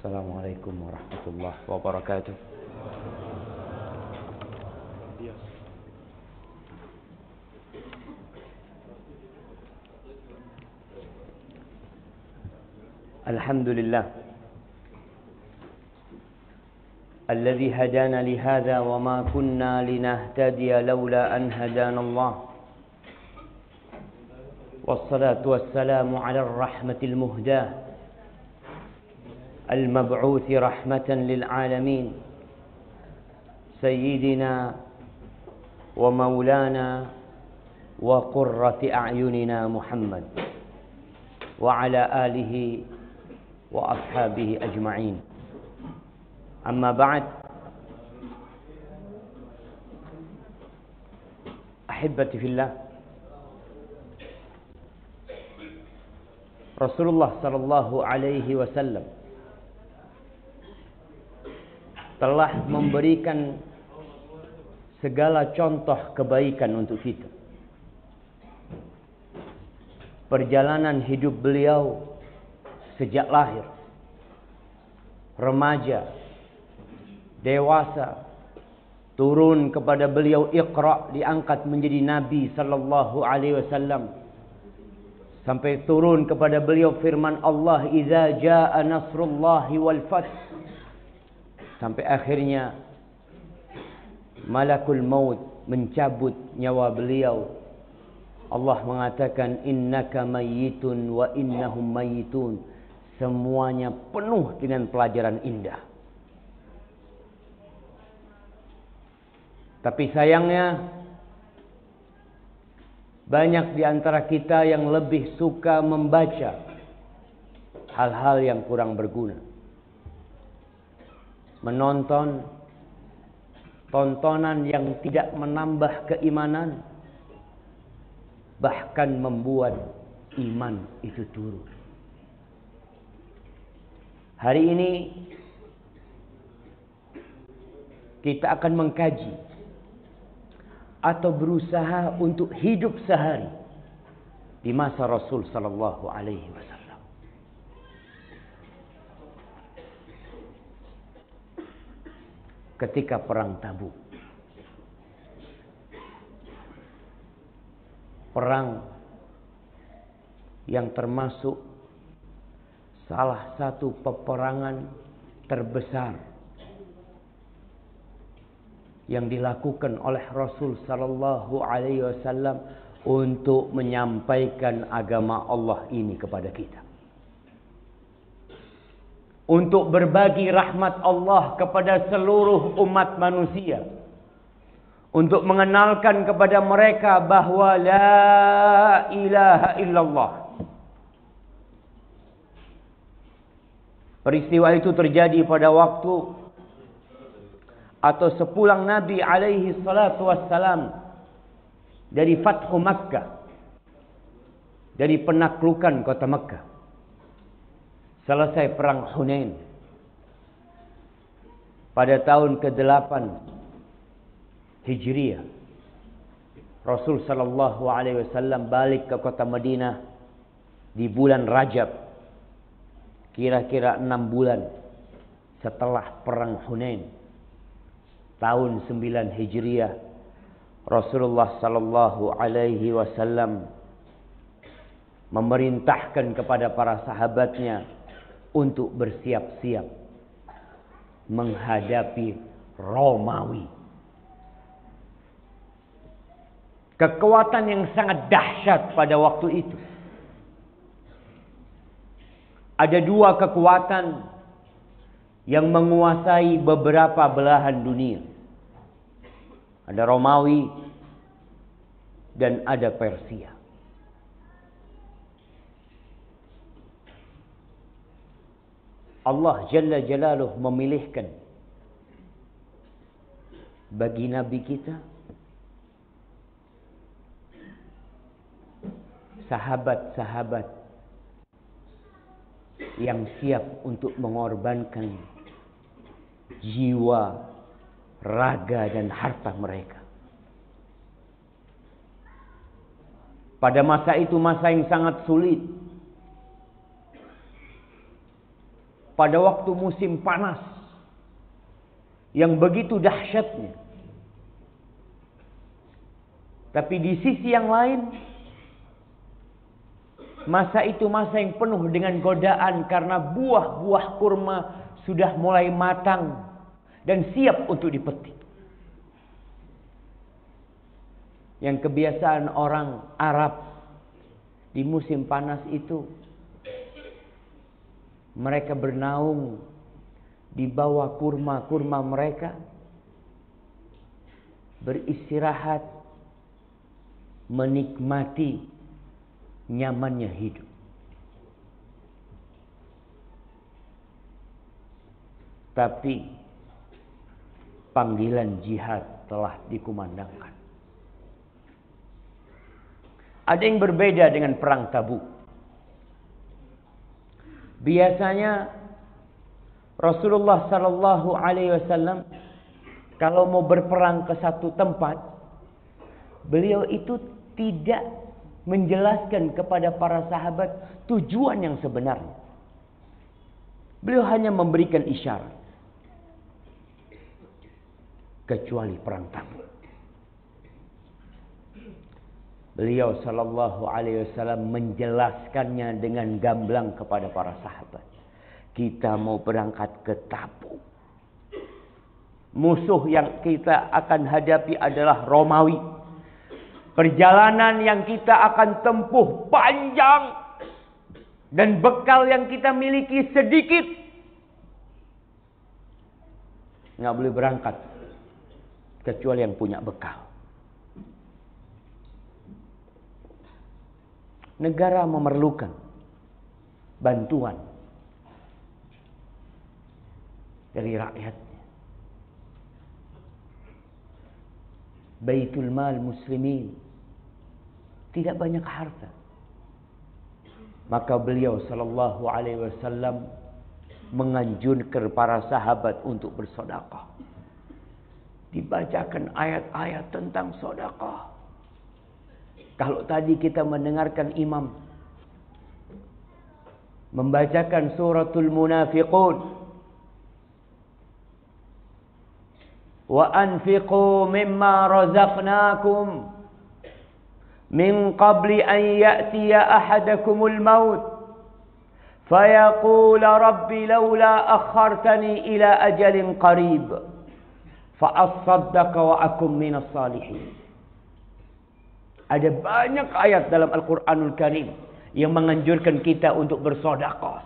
Assalamualaikum warahmatullahi wabarakatuh. Alhamdulillah alladzi hadana li hadza wa ma kunna linahtadiya laula an hadana Allah. Wassalatu wassalamu ala ar-rahmatil muhdah al-mab'uuth rahmatan lil alamin sayyidina wa maulana wa qurrati a'yunina Muhammad wa ala alihi wa ashabihi ajma'in. Amma ba'd. Ahibbati fillah, Rasulullah sallallahu alaihi wasallam telah memberikan segala contoh kebaikan untuk kita. Perjalanan hidup beliau sejak lahir, remaja, dewasa, turun kepada beliau Iqra, diangkat menjadi Nabi sallallahu alaihi wasallam, sampai turun kepada beliau firman Allah, "Idza jaa nasrullahi wal fath." Sampai akhirnya malakul maut mencabut nyawa beliau. Allah mengatakan, "Innaka mayyitun wa innahum mayyitun." Semuanya penuh dengan pelajaran indah. Tapi sayangnya banyak di antara kita yang lebih suka membaca hal-hal yang kurang berguna. Menonton tontonan yang tidak menambah keimanan, bahkan membuat iman itu turun. Hari ini kita akan mengkaji atau berusaha untuk hidup sehari di masa Rasul sallallahu alaihi wasallam. Ketika perang Tabuk, perang yang termasuk salah satu peperangan terbesar yang dilakukan oleh Rasul sallallahu alaihi wasallam untuk menyampaikan agama Allah ini kepada kita. Untuk berbagi rahmat Allah kepada seluruh umat manusia. Untuk mengenalkan kepada mereka bahwa la ilaha illallah. Peristiwa itu terjadi pada waktu atau sepulang Nabi alaihi salatu wassalam dari Fathu Makkah, dari penaklukan kota Makkah. Selesai perang Hunain pada tahun ke-8 Hijriah, Rasul sallallahu alaihi wasallam balik ke kota Madinah di bulan Rajab. Kira-kira 6 bulan setelah perang Hunain, tahun 9 Hijriah, Rasulullah sallallahu alaihi wasallam memerintahkan kepada para sahabatnya untuk bersiap-siap menghadapi Romawi. Kekuatan yang sangat dahsyat pada waktu itu. Ada 2 kekuatan yang menguasai beberapa belahan dunia. Ada Romawi dan ada Persia. Allah Jalla Jalaluh memilihkan bagi Nabi kita sahabat-sahabat yang siap untuk mengorbankan jiwa, raga, dan harta mereka. Pada masa itu, masa yang sangat sulit. pada waktu musim panas yang begitu dahsyatnya. Tapi di sisi yang lain, masa itu masa yang penuh dengan godaan karena buah-buah kurma sudah mulai matang dan siap untuk dipetik. Yang kebiasaan orang Arab di musim panas itu, mereka bernaung di bawah kurma-kurma mereka, beristirahat, menikmati nyamannya hidup. Tapi panggilan jihad telah dikumandangkan. Ada yang berbeda dengan perang Tabuk. Biasanya Rasulullah sallallahu alaihi wasallam kalau mau berperang ke satu tempat, beliau itu tidak menjelaskan kepada para sahabat tujuan yang sebenarnya. Beliau hanya memberikan isyarat. Kecuali perang Tabuk. Beliau sallallahu alaihi wasallam menjelaskannya dengan gamblang kepada para sahabat. Kita mau berangkat ke Tabuk. Musuh yang kita akan hadapi adalah Romawi. Perjalanan yang kita akan tempuh panjang dan bekal yang kita miliki sedikit. Nggak boleh berangkat kecuali yang punya bekal. Negara memerlukan bantuan dari rakyatnya. Baitul Mal Muslimin tidak banyak harta. Maka beliau sallallahu alaihi wasallam menganjurkan para sahabat untuk bersedekah. Dibacakan ayat-ayat tentang sedekah. Kalau tadi kita mendengarkan imam membacakan suratul munafiqun, wa anfiqu mimma razaqnakum min qabli an ya'tiya ahadakumul maut fayaqul rabbi laula akhartani ila ajalin qarib fa asaddaqa wa akum minas salihin. Ada banyak ayat dalam Al-Quranul Karim yang menganjurkan kita untuk bersedekah.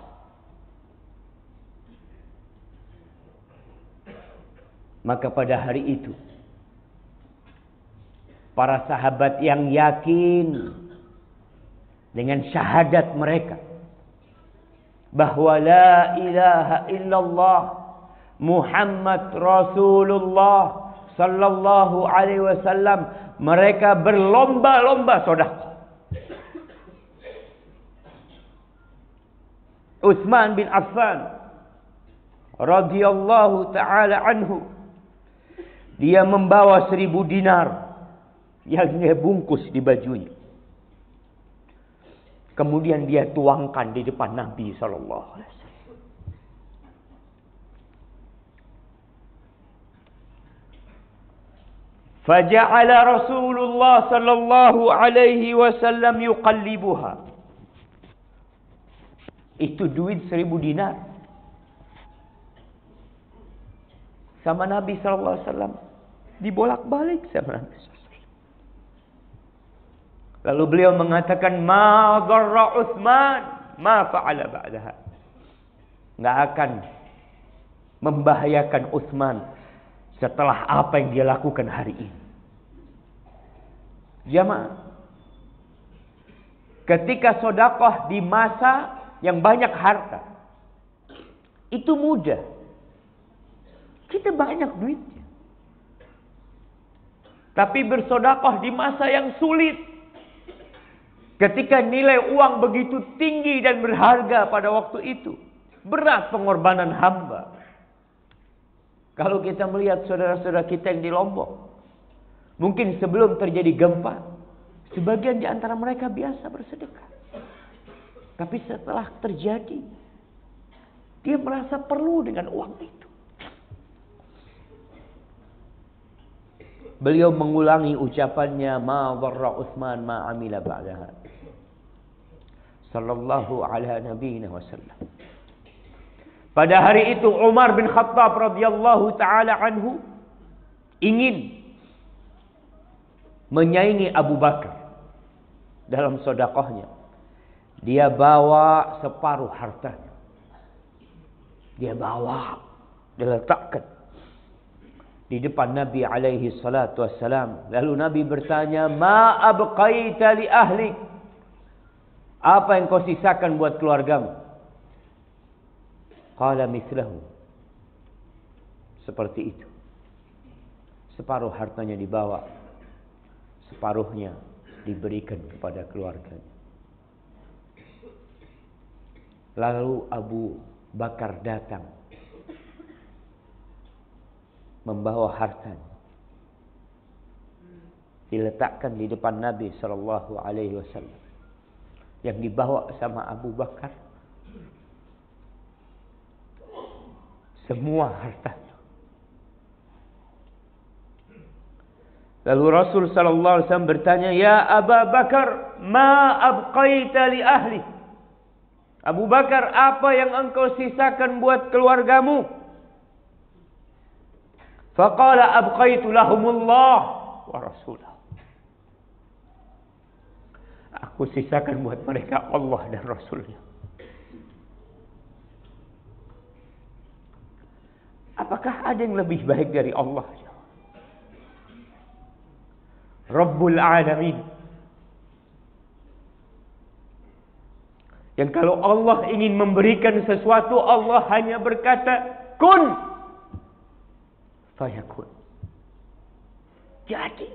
Maka pada hari itu, para sahabat yang yakin dengan syahadat mereka bahwa la ilaha illallah Muhammad Rasulullah sallallahu alaihi wasallam, mereka berlomba-lomba sedekah. Utsman bin Affan radhiyallahu taala anhu, dia membawa 1000 dinar yang dia bungkus di bajunya. Kemudian dia tuangkan di depan Nabi sallallahu alaihi wasallam. Faja'ala Rasulullah sallallahu alaihi wasallam yuqallibuha. Itu duit 1000 dinar. Sama Nabi sallallahu alaihi wasallam dibolak-balik sama Nabi sallallahu alaihi wasallam. Lalu beliau mengatakan, "Ma dharra Utsman ma fa'ala ba'daha." Enggak akan membahayakan Utsman setelah apa yang dia lakukan hari ini. Jamaah, ketika sedekah di masa yang banyak harta, itu mudah. Kita banyak duitnya. Tapi bersedekah di masa yang sulit, ketika nilai uang begitu tinggi dan berharga pada waktu itu, berat pengorbanan hamba. Kalau kita melihat saudara-saudara kita yang di Lombok, mungkin sebelum terjadi gempa, sebagian di antara mereka biasa bersedekah. Tapi setelah terjadi, Dia merasa perlu dengan uang itu. Beliau mengulangi ucapannya, ma dharra Utsman ma amila ba'daha. Sallallahu ala nabiyina wasallam. Pada hari itu Umar bin Khattab radhiyallahu taala anhu ingin menyaingi Abu Bakar dalam sedekahnya. Dia bawa separuh hartanya. Dia bawa, diletakkan di depan Nabi alaihi salatu wassalam. Lalu Nabi bertanya, "Ma abqaita li ahlik?" Apa yang kau sisakan buat keluargamu? Qala mithlahu. Seperti itu. Separuh hartanya dibawa, separuhnya diberikan kepada keluarganya. Lalu Abu Bakar datang membawa hartanya, diletakkan di depan Nabi sallallahu alaihi wasallam. Yang dibawa sama Abu Bakar semua hartanya. Lalu Rasul sallallahu alaihi wasallam bertanya, "Ya Abu Bakar, ma abqaita li ahli?" Abu Bakar, apa yang engkau sisakan buat keluargamu? Faqala abqaitu lahumullah wa rasulah. Aku sisakan buat mereka Allah dan Rasulnya. Apakah ada yang lebih baik dari Allah? Rabbul Alamin. Yang kalau Allah ingin memberikan sesuatu, Allah hanya berkata, kun fayakun. Jadi.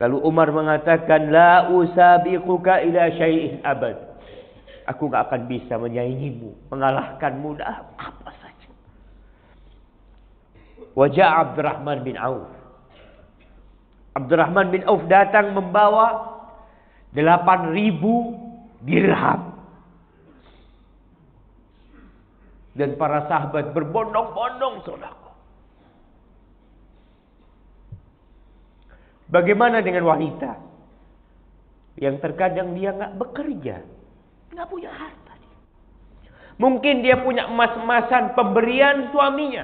Lalu Umar mengatakan, la usabiquka ila syai'in abad. Aku gak akan bisa menyaingimu, mengalahkanmu dalam apa saja. Wajah Abdurrahman bin Auf. Abdurrahman bin Auf datang membawa 8.000 dirham. Dan para sahabat berbondong-bondong sedekah. Bagaimana dengan wanita yang terkadang dia nggak bekerja, nggak punya harta? Mungkin dia punya emas-emasan pemberian suaminya.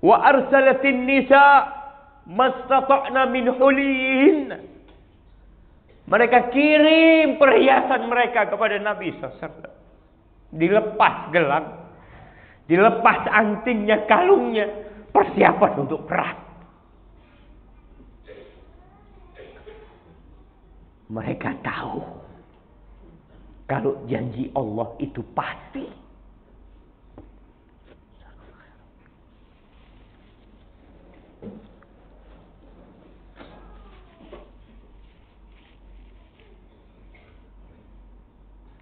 Wa arsalatin nisa mastata'na min hulihin. Mereka kirim perhiasan mereka kepada Nabi SAW. Dilepas gelang, dilepas antingnya, kalungnya. Persiapan untuk perang. Mereka tahu kalau janji Allah itu pasti.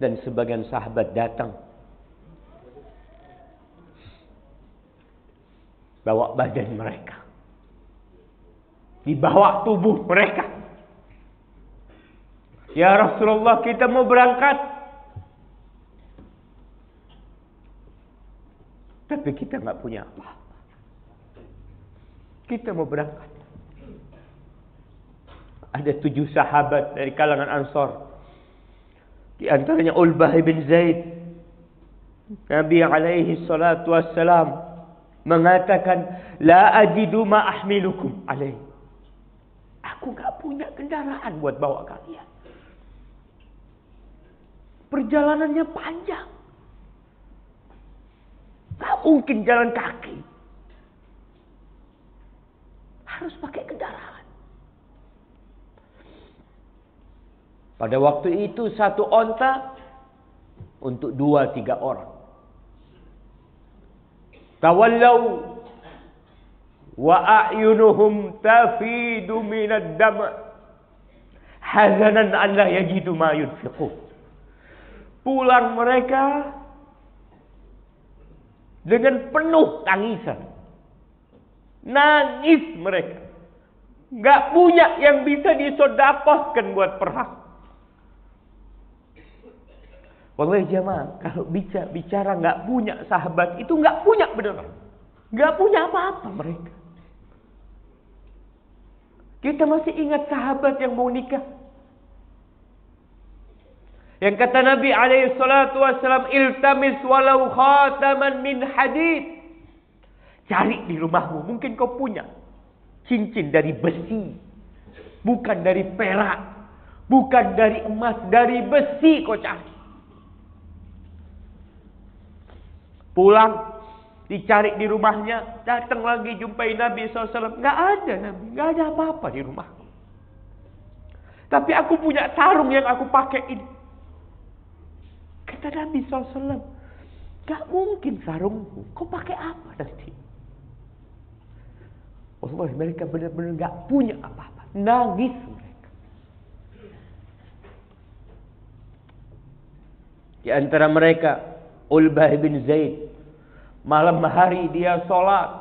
Dan sebagian sahabat datang bawa badan mereka, dibawa tubuh mereka. Ya Rasulullah, kita mau berangkat, tapi kita nggak punya apa. Kita mau berangkat. Ada 7 sahabat dari kalangan Ansar. Di antaranya Ulbah bin Zaid. Nabi alaihi salatu wassalam mengatakan, la ajidu ma ahmilukum alaih. Aku gak punya kendaraan buat bawa kalian. Perjalanannya panjang. Gak mungkin jalan kaki. Harus pakai kendaraan. Pada waktu itu 1 onta untuk 2-3 orang. Tawallaw wa a'yunuhum tafidu minad dam' hazanan an la yajidu ma yunfiqun. Pulang mereka dengan penuh tangisan. Nangis mereka. Enggak punya yang bisa disedekahkan buat perang. Wallahi jamaah, kalau bicara nggak punya sahabat itu nggak punya beneran. Nggak punya apa-apa mereka. Kita masih ingat sahabat yang mau nikah. Yang kata Nabi alaihi salatu wassalam, iltamis walau khataman min hadid. Cari di rumahmu, mungkin kau punya cincin dari besi. Bukan dari perak. Bukan dari emas, dari besi kau cari. Pulang, dicari di rumahnya, datang lagi jumpai Nabi SAW. Nggak ada Nabi, nggak ada apa-apa di rumah. Tapi aku punya sarung yang aku pakai ini. Kata Nabi SAW, nggak mungkin sarungmu, kau pakai apa nanti? Wallahi mereka benar-benar nggak punya apa-apa, nangis mereka. Di antara mereka Ulbah bin Zaid, malam hari dia sholat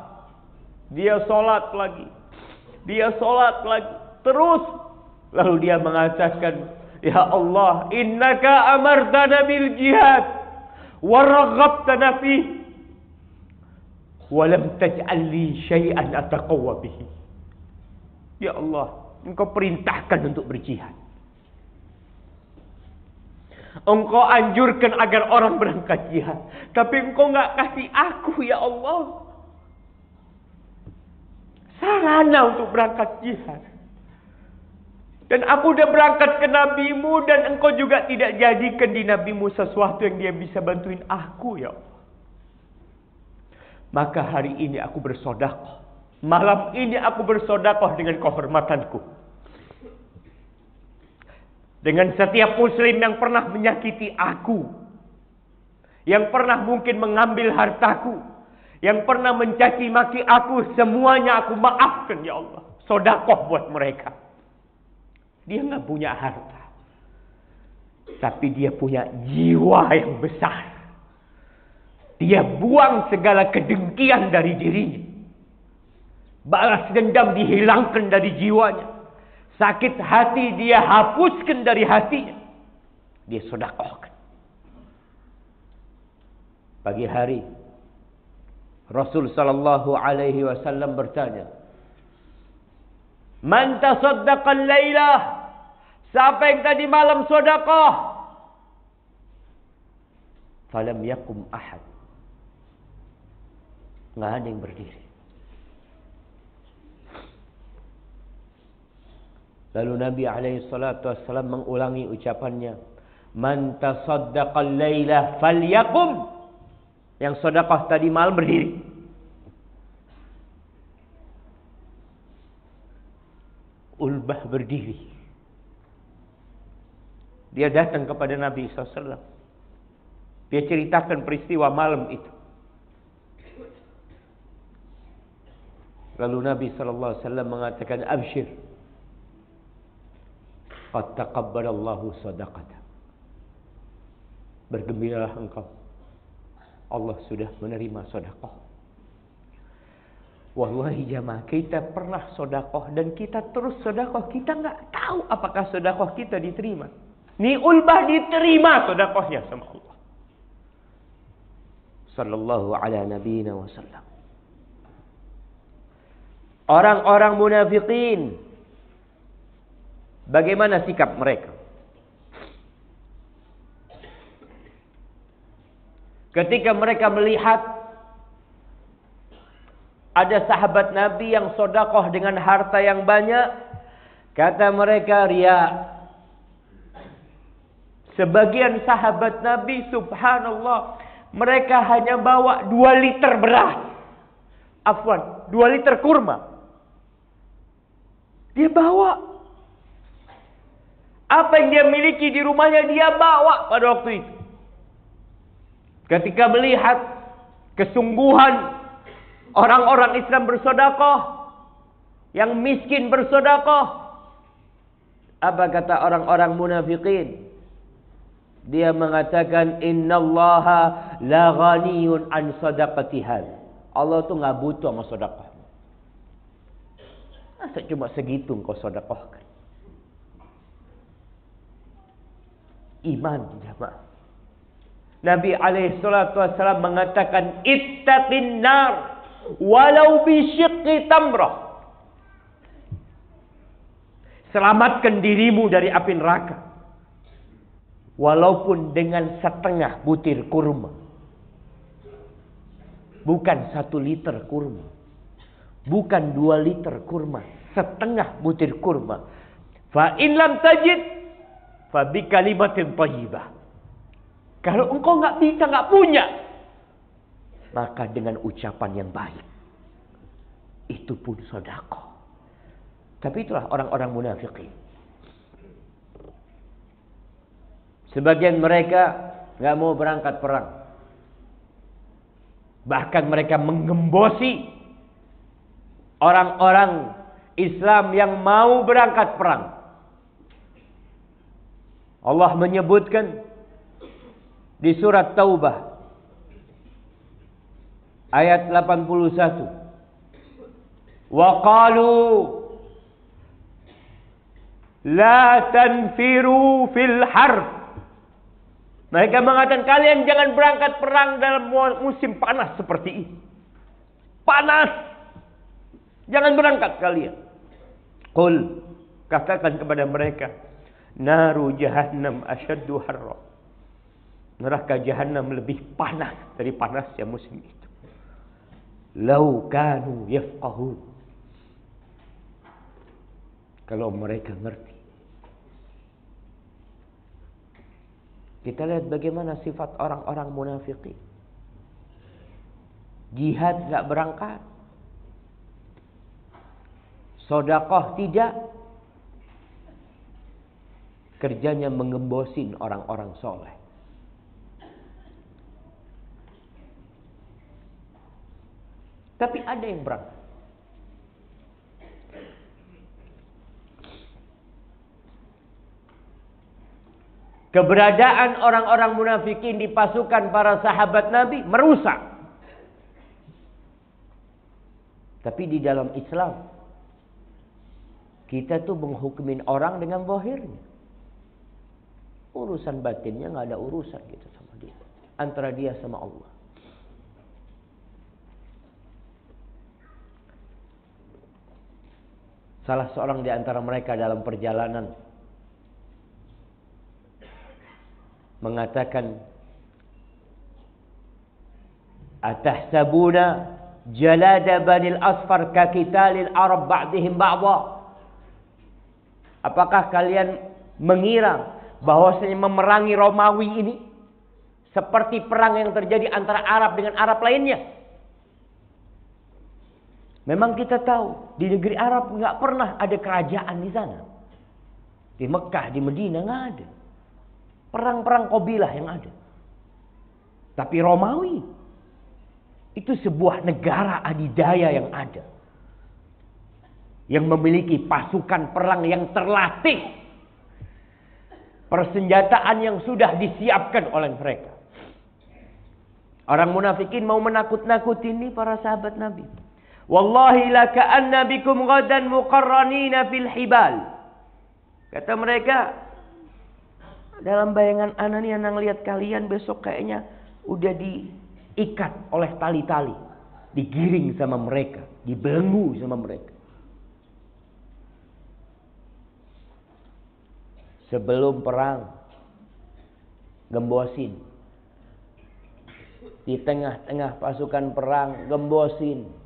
lagi, terus lalu dia mengatakan, ya Allah, innaka amartana bil jihad wa raghabtana fi wa lam taj'al li syai'an ataqawwa bihi. Ya Allah, Engkau perintahkan untuk berjihad. Engkau anjurkan agar orang berangkat jihad. Tapi Engkau nggak kasih aku, ya Allah, sarana untuk berangkat jihad. Dan aku udah berangkat ke Nabimu, dan Engkau juga tidak jadikan di Nabimu sesuatu yang dia bisa bantuin aku, ya Allah. Maka hari ini aku bersedekah. Malam ini aku bersedekah dengan kehormatanku. Dengan setiap muslim yang pernah menyakiti aku, yang pernah mungkin mengambil hartaku, yang pernah mencaci maki aku, semuanya aku maafkan, ya Allah. Sedekah buat mereka. Dia nggak punya harta, tapi dia punya jiwa yang besar. Dia buang segala kedengkian dari dirinya. Balas dendam dihilangkan dari jiwanya. Sakit hati dia hapuskan dari hatinya. Dia sedekahkan. Pagi hari Rasul sallallahu alaihi wasallam bertanya, "Man tasaddaqa al-lailah?" Siapa yang tadi malam sedekah? Falam yakum ahad. Enggak ada yang berdiri. Lalu Nabi alaihi salatu wassalam mengulangi ucapannya, "Man tasaddaqal lailah falyakum." Yang sedekah tadi malam berdiri. Ulbah berdiri. Dia datang kepada Nabi SAW. Dia ceritakan peristiwa malam itu. Lalu Nabi SAW mengatakan, "Abshir, qad taqabbalallahu sadaqata." Bergembiralah engkau, Allah sudah menerima sedekah. Wallahi jamaah, kita pernah sedekah dan kita terus sedekah, kita nggak tahu apakah sedekah kita diterima. Ni Ulbah diterima sedekahnya sama Allah. Sallallahu ala nabiyina wasallam. Orang-orang munafikin, bagaimana sikap mereka? Ketika mereka melihat ada sahabat Nabi yang sedekah dengan harta yang banyak, kata mereka riya. Sebagian sahabat Nabi, subhanallah, mereka hanya bawa 2 liter beras. 2 liter kurma. Dia bawa. Apa yang dia miliki di rumahnya dia bawa pada waktu itu. Ketika melihat kesungguhan orang-orang Islam bersedekah, yang miskin bersedekah, apa kata orang-orang munafikin? Dia mengatakan, innallaha la ghaniyun an sadaqati hadza. Allah tuh enggak butuh sama sedekah. Masa cuma segitu engkau sedekahkan? Iman jamaah. Nabi SAW mengatakan, ittaqin nar walau bisyiqqi tamrah. Selamatkan dirimu dari api neraka, walaupun dengan setengah butir kurma. Bukan 1 liter kurma, bukan 2 liter kurma, setengah butir kurma. Fa in lam tajid fa bi kalimatin thayyibah. Kalau engkau nggak bisa, nggak punya, maka dengan ucapan yang baik, itu pun sedekah. Tapi itulah orang-orang munafikin. Sebagian mereka nggak mau berangkat perang. Bahkan mereka menggembosi orang-orang Islam yang mau berangkat perang. Allah menyebutkan di surat Taubah ayat 81. Wa qalu la tanfiru fil harb. Mereka mengatakan, kalian jangan berangkat perang dalam musim panas seperti ini. Panas. Jangan berangkat kalian. Qul, katakan kepada mereka, naru jahannam asyaddu harra. Neraka jahannam lebih panas dari panasnya musim itu. Lau kanu yafqahun. Kalau mereka ngerti. Kita lihat bagaimana sifat orang-orang munafikin. Jihad gak berangkat. Sedekah tidak. Kerjanya menggembosin orang-orang soleh. Tapi ada yang berangkat. Keberadaan orang-orang munafikin di pasukan para sahabat Nabi merusak. Tapi di dalam Islam, kita tuh menghukumin orang dengan zahirnya. Urusan batinnya nggak ada urusan gitu sama dia. Antara dia sama Allah. Salah seorang di antara mereka dalam perjalanan mengatakan, atahsabuna jalada banil asfar ka qitalil arab ba'dihim ba'dha. Apakah kalian mengira bahwasanya memerangi Romawi ini seperti perang yang terjadi antara Arab dengan Arab lainnya? Memang kita tahu di negeri Arab nggak pernah ada kerajaan di sana. Di Mekah, di Medina nggak ada. Perang-perang kabilah yang ada. Tapi Romawi itu sebuah negara adidaya yang ada. Yang memiliki pasukan perang yang terlatih. Persenjataan yang sudah disiapkan oleh mereka. Orang munafikin mau menakut-nakuti ini para sahabat Nabi. Wallahi laka'anna bikum ghadan muqarranina fil hibal. Kata mereka, dalam bayangan ana nih, ana ngelihat kalian besok kayaknya udah diikat oleh tali-tali, digiring sama mereka, dibelenggu sama mereka. Sebelum perang, gembosin. Di tengah-tengah pasukan perang, gembosin.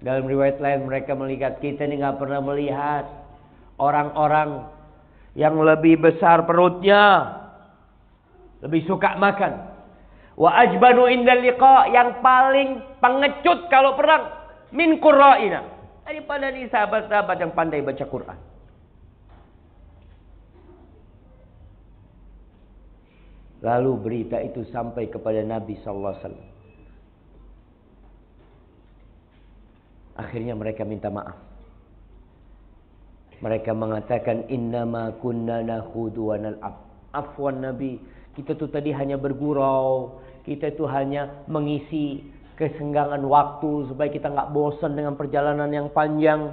Dalam riwayat lain mereka melihat, kita ini nggak pernah melihat orang-orang yang lebih besar perutnya, lebih suka makan. Wa ajbanu indal liqa, yang paling pengecut kalau perang, min qurra'ina, daripada nih sahabat-sahabat yang pandai baca Quran. Lalu berita itu sampai kepada Nabi sallallahu alaihi wasallam. Akhirnya mereka minta maaf. Mereka mengatakan, innama kunna nakhudu wa nal'ab. Afwan Nabi, kita tuh tadi hanya bergurau, kita tuh hanya mengisi kesenggangan waktu supaya kita nggak bosan dengan perjalanan yang panjang.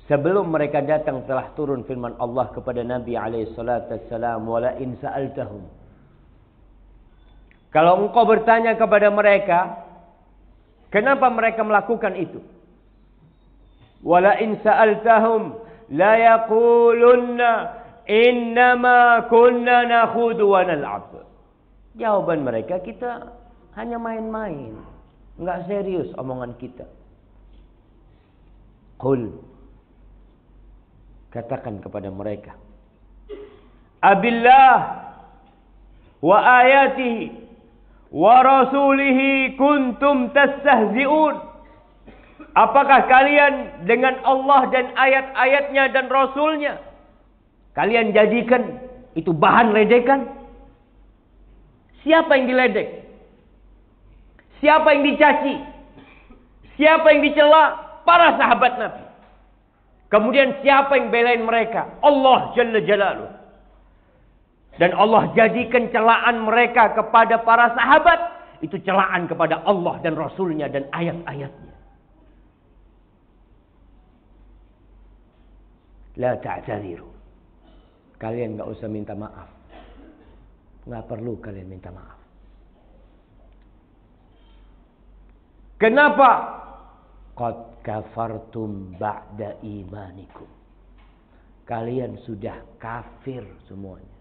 Sebelum mereka datang telah turun firman Allah kepada Nabi SAW, wala in sa'altahum. Kalau engkau bertanya kepada mereka, kenapa mereka melakukan itu? Wala in sa'altahum la yaqulunna innama kunna nakhudu wa nal'ab. Jawaban mereka, kita hanya main-main, enggak serius omongan kita. Qul, katakan kepada mereka, abillah wa ayatihi wa rasulihi kuntum tastahzi'un. Apakah kalian dengan Allah dan ayat-ayatnya dan Rasulnya kalian jadikan itu bahan ledekan? Siapa yang diledek? Siapa yang dicaci? Siapa yang dicela? Para sahabat Nabi. Kemudian siapa yang belain mereka? Allah Jalla Jalaluh. Dan Allah jadikan celaan mereka kepada para sahabat itu celaan kepada Allah dan Rasulnya dan ayat-ayatnya. La ta'tadiru. Kalian enggak usah minta maaf. Enggak perlu kalian minta maaf. Kenapa? Qad kafartum ba'da imanikum. Kalian sudah kafir semuanya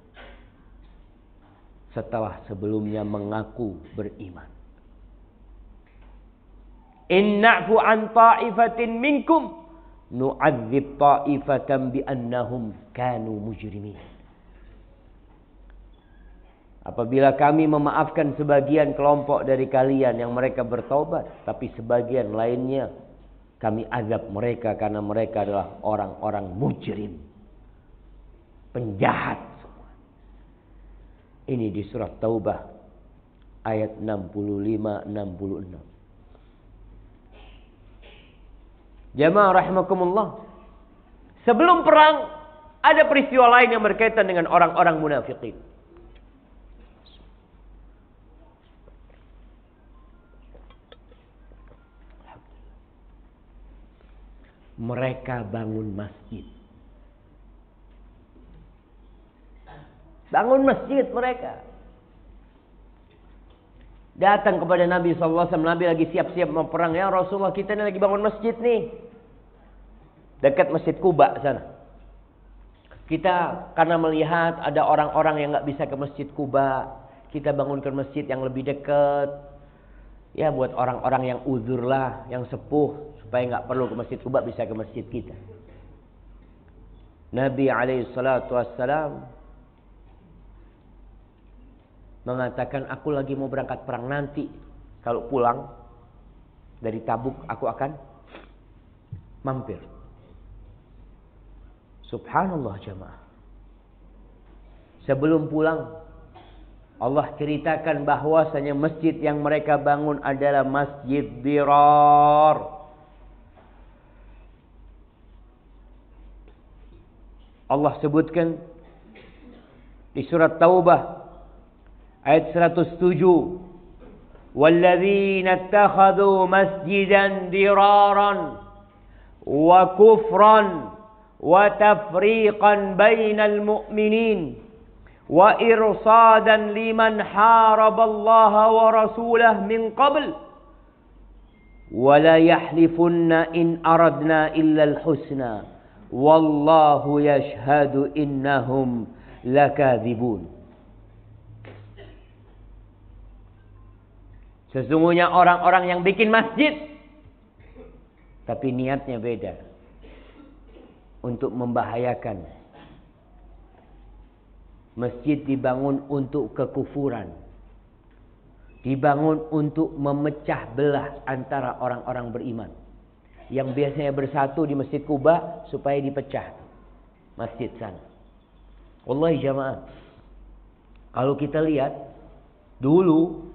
setelah sebelumnya mengaku beriman. In na'fu an ta'ifatin minkum nu'adzib ta'ifatan bi'annahum kanu mujrimin. Apabila kami memaafkan sebagian kelompok dari kalian yang mereka bertaubat, tapi sebagian lainnya kami azab mereka karena mereka adalah orang-orang mujrim, penjahat semua. Ini di surat Taubah ayat 65-66. Jamaah rahimakumullah. Sebelum perang ada peristiwa lain yang berkaitan dengan orang-orang munafikin. Mereka bangun masjid. Bangun masjid mereka. Datang kepada Nabi SAW. Nabi lagi siap-siap mau perang. Ya Rasulullah, kita ini lagi bangun masjid nih. Dekat Masjid Quba sana. Kita karena melihat ada orang-orang yang nggak bisa ke Masjid Quba. Kita bangunkan masjid yang lebih dekat. Ya buat orang-orang yang uzur lah. Yang sepuh. Supaya nggak perlu ke Masjid Quba, bisa ke masjid kita. Nabi SAW mengatakan, aku lagi mau berangkat perang nanti. Kalau pulang dari Tabuk, aku akan mampir. Subhanallah jamaah. Sebelum pulang, Allah ceritakan bahwasanya masjid yang mereka bangun adalah Masjid Dirar. Allah sebutkan di surat Taubah ayat 107, "Walladzina ittakhadhu masjidan diraran wa kufran wa tafriqan bainal mu'minin wa irsadan liman haraballaha wa rasulahu min qabl wa la yahlifunna in aradna illa al-husna wallahu yashhadu innahum lakadzibun." Sesungguhnya orang-orang yang bikin masjid tapi niatnya beda, untuk membahayakan. Masjid dibangun untuk kekufuran, dibangun untuk memecah belah antara orang-orang beriman yang biasanya bersatu di Masjid Quba supaya dipecah masjid sana. Wallahi jamaah, kalau kita lihat dulu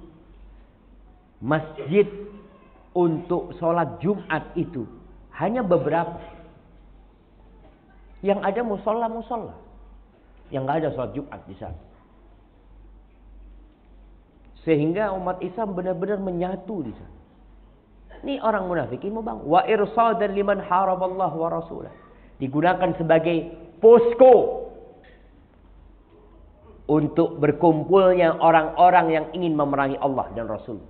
masjid untuk sholat Jumat itu hanya beberapa. Yang ada musola-musola, yang nggak ada sholat Jumat di sana. Sehingga umat Islam benar-benar menyatu di sana. Ini orang munafikin mau bang. Wa irsadan liman haraballahu wa rasulah. digunakan sebagai posko untuk berkumpulnya orang-orang yang ingin memerangi Allah dan Rasul.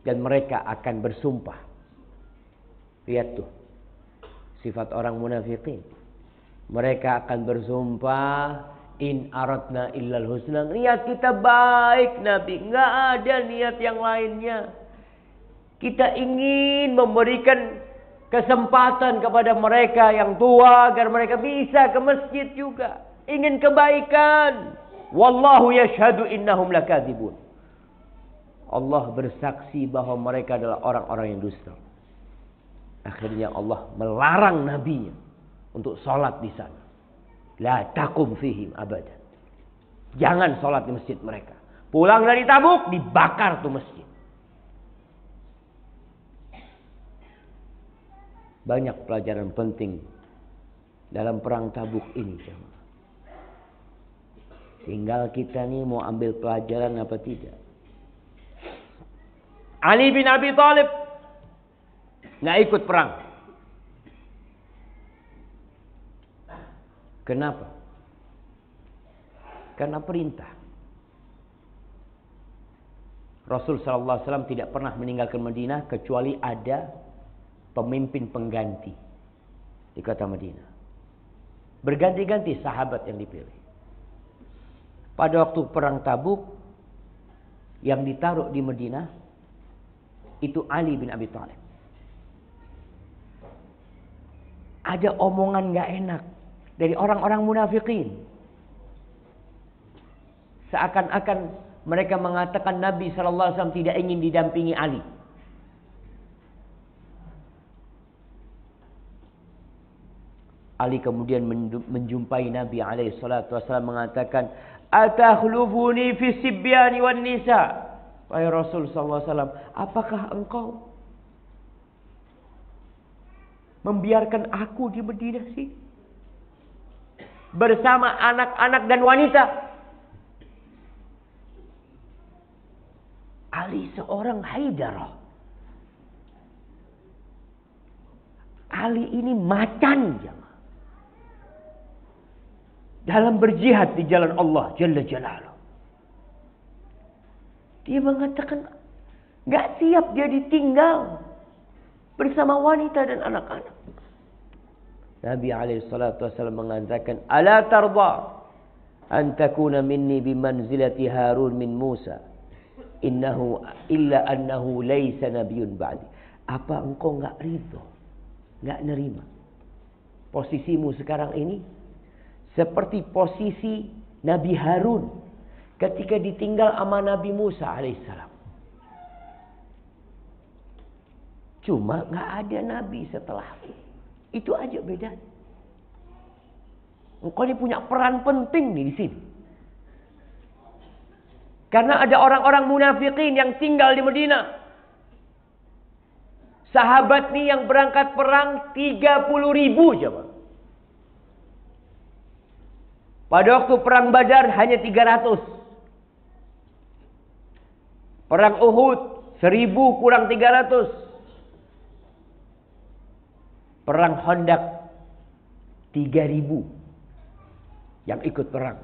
Dan mereka akan bersumpah. Lihat tuh, sifat orang munafikin. Mereka akan bersumpah, in aradna illal husna. Niat kita baik, Nabi. Nggak ada niat yang lainnya. Kita ingin memberikan kesempatan kepada mereka yang tua agar mereka bisa ke masjid juga. Ingin kebaikan. Wallahu yashhadu innahum lakadzibun. Allah bersaksi bahwa mereka adalah orang-orang yang dusta. Akhirnya Allah melarang nabinya untuk sholat di sana. La taqum fihim abadan. Jangan sholat di masjid mereka. Pulang dari Tabuk, dibakar tuh masjid. Banyak pelajaran penting dalam perang Tabuk ini. Tinggal kita nih mau ambil pelajaran apa tidak. Ali bin Abi Thalib nggak ikut perang. Kenapa? Karena perintah. Rasul sallallahu alaihi wasallam tidak pernah meninggalkan Madinah kecuali ada pemimpin pengganti di kota Madinah. Berganti-ganti sahabat yang dipilih. Pada waktu perang Tabuk yang ditaruh di Madinah itu Ali bin Abi Thalib. Ada omongan gak enak dari orang-orang munafikin. Seakan-akan mereka mengatakan Nabi SAW tidak ingin didampingi Ali. Ali kemudian menjumpai Nabi SAW mengatakan, "Atakhlufuni fi sibyani wan nisa." Wahai Rasul SAW, apakah engkau membiarkan aku di Madinah sih? Bersama anak-anak dan wanita. Ali seorang Haidarah. Ali ini macan. Dalam berjihad di jalan Allah Jalla Jalaluh. Dia mengatakan gak siap dia ditinggal bersama wanita dan anak-anak. Nabi SAW mengatakan, "Ala tarda an takuna minni bimanzilati Harun min Musa. Innahu illa annahu laysa nabiyyun ba'di." Apa engkau gak ridho, gak nerima posisimu sekarang ini seperti posisi Nabi Harun ketika ditinggal sama Nabi Musa alaihissalam. Cuma gak ada Nabi setelahku. Itu aja bedanya. Engkau ini punya peran penting nih di sini. Karena ada orang-orang munafikin yang tinggal di Madinah. Sahabat nih yang berangkat perang 30.000 coba. Pada waktu perang Badar hanya 300. Perang Uhud 1.000 kurang 300. Perang Khandaq 3.000 yang ikut perang.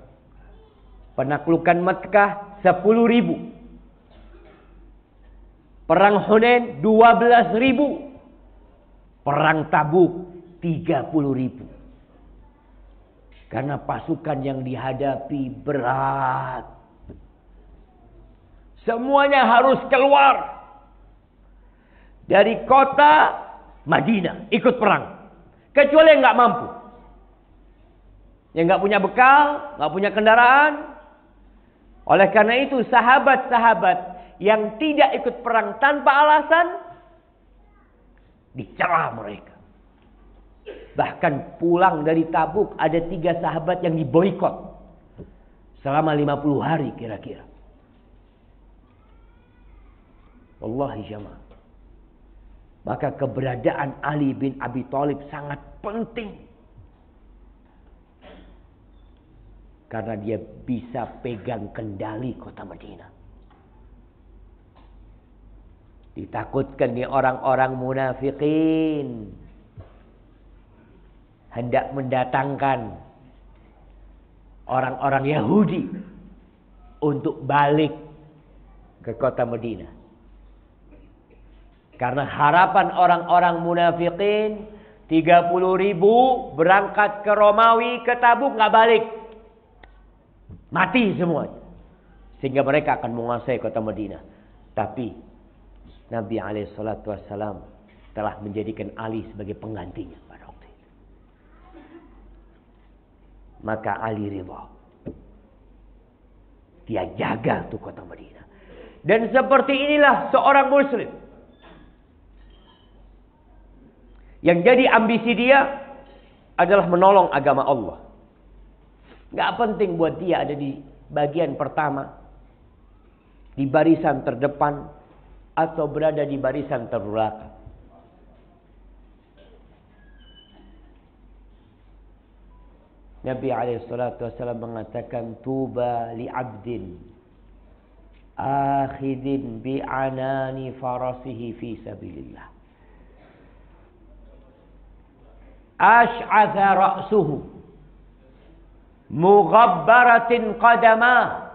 Penaklukan Makkah 10.000. Perang Hunain 12.000. Perang Tabuk 30.000. Karena pasukan yang dihadapi berat. Semuanya harus keluar dari kota Madinah ikut perang. Kecuali yang nggak mampu. Yang nggak punya bekal, nggak punya kendaraan. Oleh karena itu sahabat-sahabat yang tidak ikut perang tanpa alasan dicela mereka. Bahkan pulang dari Tabuk ada 3 sahabat yang diboikot selama 50 hari kira-kira. Wallahi jamaah. Maka keberadaan Ali bin Abi Thalib sangat penting. Karena dia bisa pegang kendali kota Madinah. Ditakutkan nih orang-orang munafikin hendak mendatangkan orang-orang Yahudi untuk balik ke kota Madinah. Karena harapan orang-orang munafikin 30.000 berangkat ke Romawi, ke Tabuk, nggak balik. Mati semua. Sehingga mereka akan menguasai kota Madinah. Tapi Nabi SAW telah menjadikan Ali sebagai penggantinya pada waktu itu. Maka Ali ridha. Dia jaga tuh kota Madinah. Dan seperti inilah seorang muslim. Yang jadi ambisi dia adalah menolong agama Allah. Gak penting buat dia ada di bagian pertama, di barisan terdepan, atau berada di barisan terbelakang. Nabi SAW mengatakan, Tuba li'abdin akhidin bi'anani farasihi fi sabilillah. Ash'atha ra'suhu mughabbaratin qadamah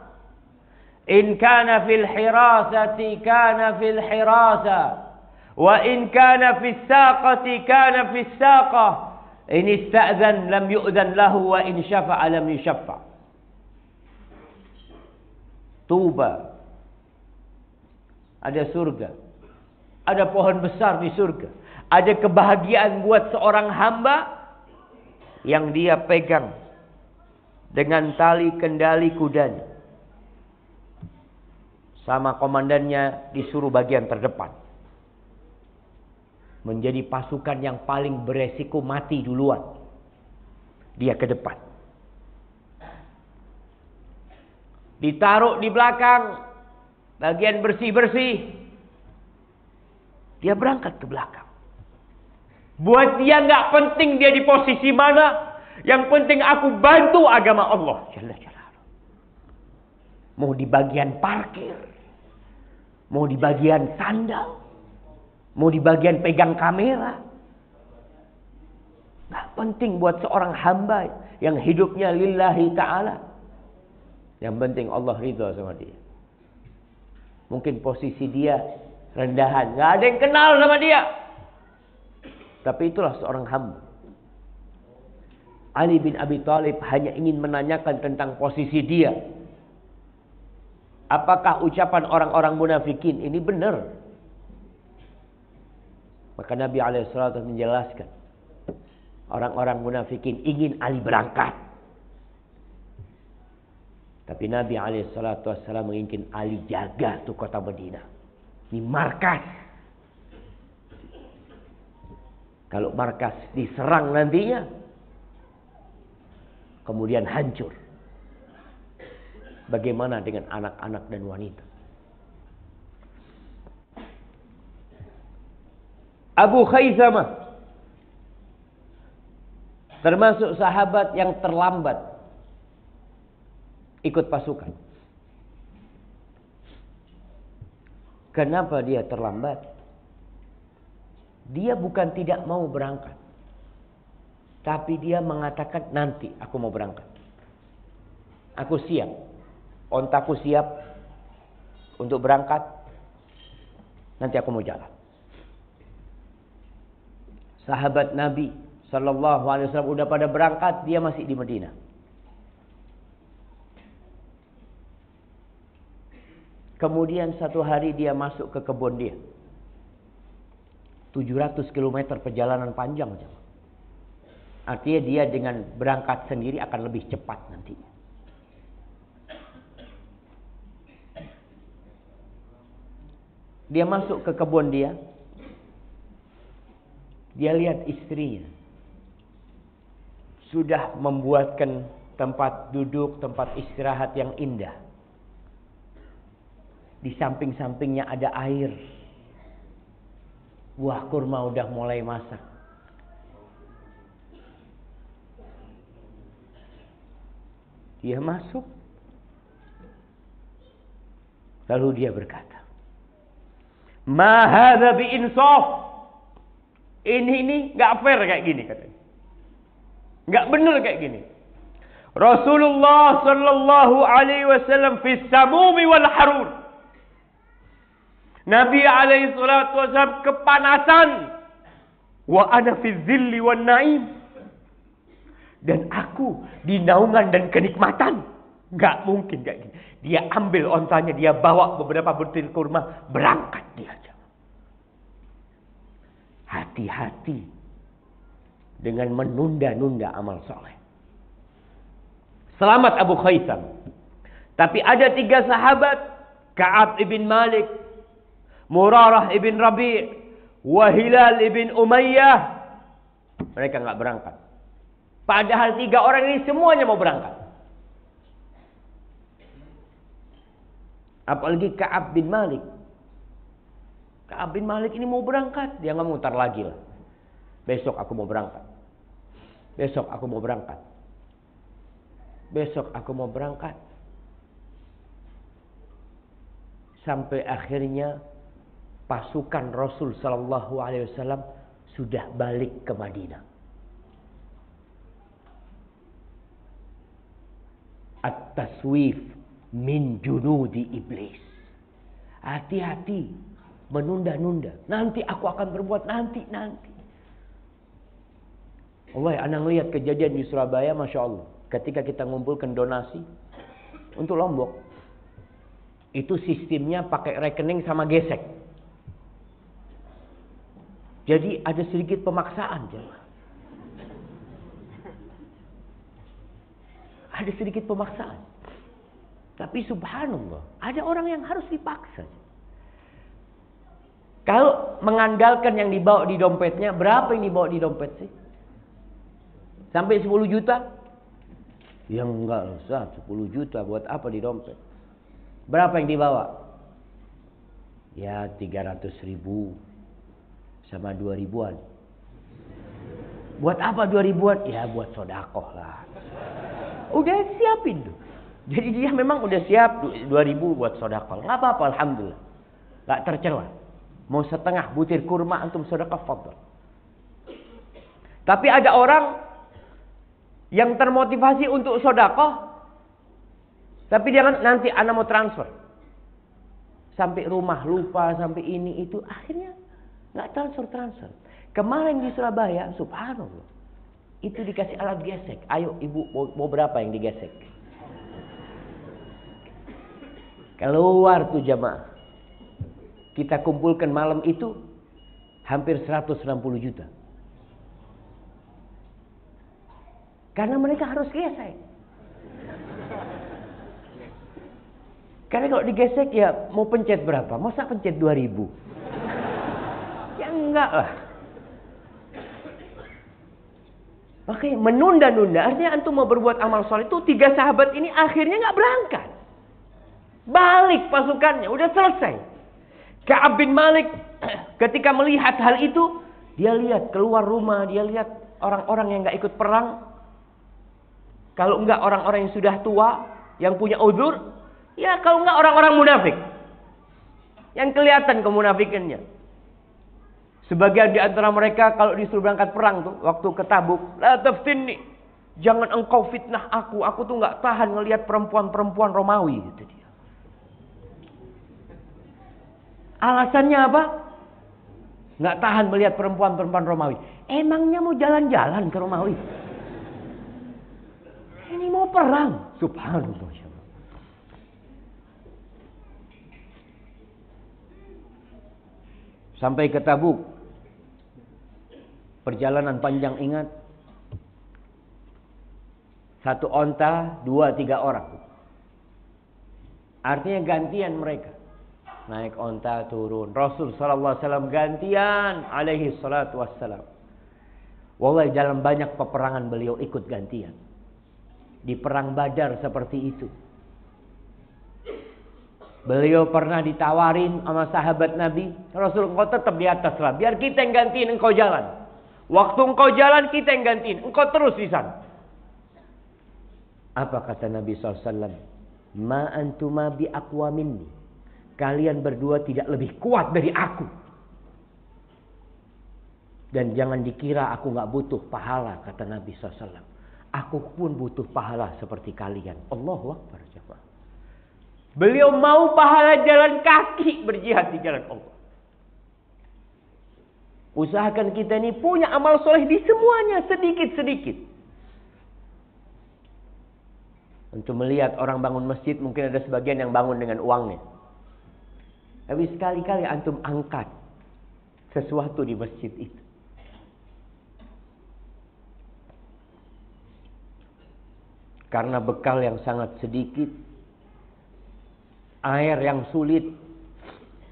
in kana fil hirasati kana fil hirasa wa in kana fis saqati kana fis saqah in ista'zan lam yu'zan lahu wa in syafa'a lam yushaffa. Tuba, ada surga, ada pohon besar di surga. Ada kebahagiaan buat seorang hamba yang dia pegang dengan tali kendali kudanya. Sama komandannya disuruh bagian terdepan. Menjadi pasukan yang paling beresiko mati duluan. Dia ke depan. Ditaruh di belakang bagian bersih-bersih. Dia berangkat ke belakang. Buat dia nggak penting dia di posisi mana. Yang penting aku bantu agama Allah. Mau di bagian parkir. Mau di bagian sandal. Mau di bagian pegang kamera. Nggak penting buat seorang hamba yang hidupnya lillahi ta'ala. Yang penting Allah ridha sama dia. Mungkin posisi dia rendahan. Nggak ada yang kenal sama dia. Tapi itulah seorang hamba. Ali bin Abi Thalib hanya ingin menanyakan tentang posisi dia. Apakah ucapan orang-orang munafikin ini benar? Maka Nabi SAW menjelaskan. Orang-orang munafikin ingin Ali berangkat. Tapi Nabi SAW menginginkan Ali jaga tuh kota Madinah. Ini markas. Kalau markas diserang nantinya, kemudian hancur. Bagaimana dengan anak-anak dan wanita? Abu Khaisamah termasuk sahabat yang terlambat ikut pasukan. Kenapa dia terlambat? Dia bukan tidak mau berangkat. Tapi dia mengatakan nanti aku mau berangkat. Aku siap. Ontaku siap untuk berangkat. Nanti aku mau jalan. Sahabat Nabi SAW udah pada berangkat. Dia masih di Madinah. Kemudian satu hari dia masuk ke kebun dia. 700 km perjalanan panjang. Artinya dia dengan berangkat sendiri akan lebih cepat nantinya. Dia masuk ke kebun dia. Dia lihat istrinya. Sudah membuatkan tempat duduk, tempat istirahat yang indah. Di samping-sampingnya ada air. Buah kurma udah mulai masak. Dia masuk. Lalu dia berkata, Ma hadza bi insaf. Ini enggak fair kayak gini katanya. Enggak benar kayak gini. Rasulullah sallallahu alaihi wasallam fi samumi wal harur. Nabi alaihi salatu wasallam kepanasan. Wa ana fi dhilli wan na'im. Dan aku di naungan dan kenikmatan. Enggak mungkin kayak gini. Dia ambil ontanya, dia bawa beberapa butir kurma, berangkat dia. Hati-hati dengan menunda-nunda amal soleh. Selamat Abu Khaisam. Tapi ada 3 sahabat, Ka'ab ibn Malik, Murarah ibn Rabi', wa Hilal ibn Umayyah. Mereka enggak berangkat. Padahal 3 orang ini semuanya mau berangkat. Apalagi Ka'ab bin Malik. Ka'ab bin Malik ini mau berangkat. Dia nggak mutar lagi lah. Besok aku mau berangkat. Besok aku mau berangkat. Besok aku mau berangkat. Sampai akhirnya pasukan Rasul Sallallahu Alaihi Wasallam sudah balik ke Madinah. At-taswif min junudi iblis. Hati-hati menunda-nunda. Nanti aku akan berbuat, nanti. Allah, anak lihat kejadian di Surabaya, Masya Allah. Ketika kita ngumpulkan donasi untuk Lombok, itu sistemnya pakai rekening sama gesek. Jadi ada sedikit pemaksaan. Ada sedikit pemaksaan. Tapi subhanallah, ada orang yang harus dipaksa. Kalau mengandalkan yang dibawa di dompetnya, berapa yang dibawa di dompet sih? Sampai 10 juta? Ya enggak usah, 10 juta buat apa di dompet? Berapa yang dibawa? Ya 300.000 sama 2.000-an. Buat apa 2.000-an? Ya buat sodakoh lah. Udah siapin tuh. Jadi dia memang udah siap 2.000 buat sodakoh. Nggak apa-apa, alhamdulillah. Nggak tercela. Mau setengah butir kurma antum sodakoh, fadhal. Tapi ada orang yang termotivasi untuk sodakoh, tapi dia nanti anak mau transfer. Sampai rumah lupa, sampai ini itu, akhirnya nggak transfer. Kemarin di Surabaya, subhanallah, itu dikasih alat gesek. Ayo ibu, mau berapa yang digesek? Keluar tuh jamaah. Kita kumpulkan malam itu hampir 160 juta. Karena mereka harus gesek. Karena kalau digesek ya mau pencet berapa? Masa pencet 2.000? Ya enggak lah. Makanya menunda-nunda. Artinya antum mau berbuat amal soleh itu 3 sahabat ini akhirnya nggak berangkat. Balik pasukannya, udah selesai. Ka'ab bin Malik ketika melihat hal itu, dia lihat keluar rumah, dia lihat orang-orang yang nggak ikut perang. Kalau enggak orang-orang yang sudah tua, yang punya uzur, ya kalau enggak orang-orang munafik. Yang kelihatan kemunafikannya. Sebagian di antara mereka kalau disuruh berangkat perang tuh, waktu ke Tabuk, la taftinni, jangan engkau fitnah aku tuh enggak tahan ngelihat perempuan-perempuan Romawi gitu dia. Alasannya apa? Enggak tahan melihat perempuan-perempuan Romawi. Emangnya mau jalan-jalan ke Romawi? Ini mau perang. Subhanallah. Sampai ke Tabuk. Perjalanan panjang, ingat. 1 onta, 2-3 orang. Artinya gantian mereka. Naik onta, turun. Rasul SAW gantian. Alaihi salatu wassalam. Wallahi dalam banyak peperangan beliau ikut gantian. Di perang Badar seperti itu. Beliau pernah ditawarin sama sahabat Nabi. Rasul, engkau tetap di atas lah. Biar kita yang gantiin engkau jalan. Waktu engkau jalan kita yang gantiin. Engkau terus di sana. Apa kata Nabi SAW? Ma antuma bi aqwa minni. kalian berdua tidak lebih kuat dari aku. Dan jangan dikira aku nggak butuh pahala, kata Nabi SAW. Aku pun butuh pahala seperti kalian. Allahu Akbar. Beliau mau pahala jalan kaki berjihad di jalan Allah. Usahakan kita ini punya amal soleh di semuanya, sedikit-sedikit. Untuk melihat orang bangun masjid, mungkin ada sebagian yang bangun dengan uangnya. Tapi sekali-kali antum angkat sesuatu di masjid itu. Karena bekal yang sangat sedikit, air yang sulit,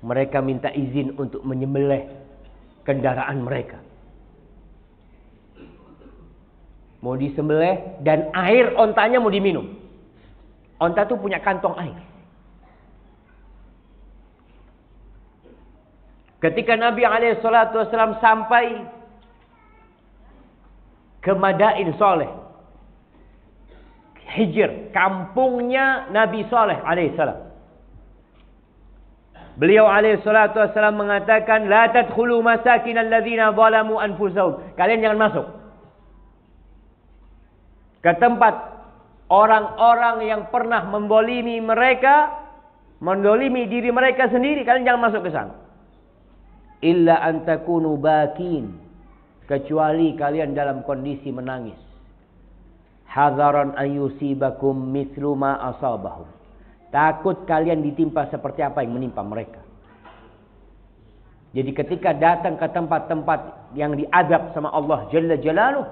mereka minta izin untuk menyembelih kendaraan mereka. Mau disembelih dan air ontanya mau diminum. Onta tuh punya kantong air. Ketika Nabi SAW sampai ke Madain Soleh, Hijr, kampungnya Nabi Saleh alaihissalam. Beliau alaihissalam mengatakan, la tadkhulu masakin alladzina zalamu anfusahum. Kalian jangan masuk ke tempat orang-orang yang pernah mendolimi mereka, mendolimi diri mereka sendiri. Kalian jangan masuk ke sana. Illa an takunu bakin, kecuali kalian dalam kondisi menangis. Hadzaran ayyusibakum mithlu ma asabahum. Takut kalian ditimpa seperti apa yang menimpa mereka. Jadi ketika datang ke tempat-tempat yang diazab sama Allah Jalla Jalaluh,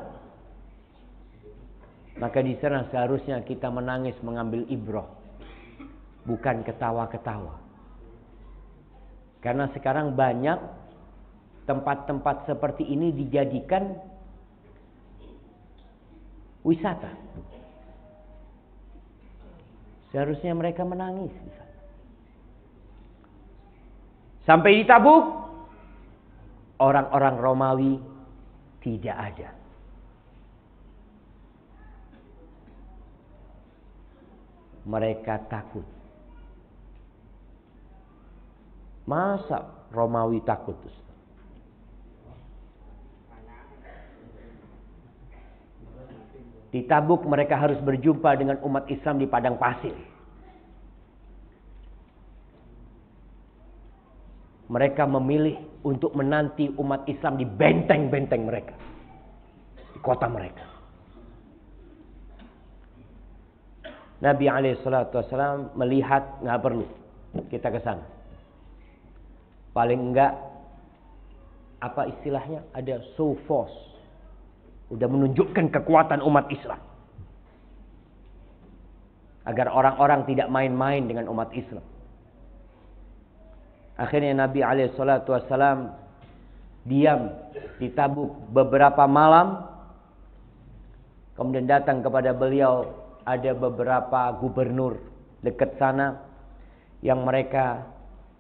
maka di sana seharusnya kita menangis mengambil ibrah, bukan ketawa-ketawa. Karena sekarang banyak tempat-tempat seperti ini dijadikan wisata. Seharusnya mereka menangis. Sampai di Tabuk, orang-orang Romawi tidak ada. Mereka takut. Masa Romawi takut? Di Tabuk mereka harus berjumpa dengan umat Islam di padang pasir. Mereka memilih untuk menanti umat Islam di benteng-benteng mereka, di kota mereka. Nabi SAW melihat nggak perlu kita ke sana. Paling enggak, apa istilahnya, ada show force. Udah menunjukkan kekuatan umat Islam. Agar orang-orang tidak main-main dengan umat Islam. Akhirnya Nabi SAW diam di Tabuk beberapa malam. Kemudian datang kepada beliau ada beberapa gubernur dekat sana yang mereka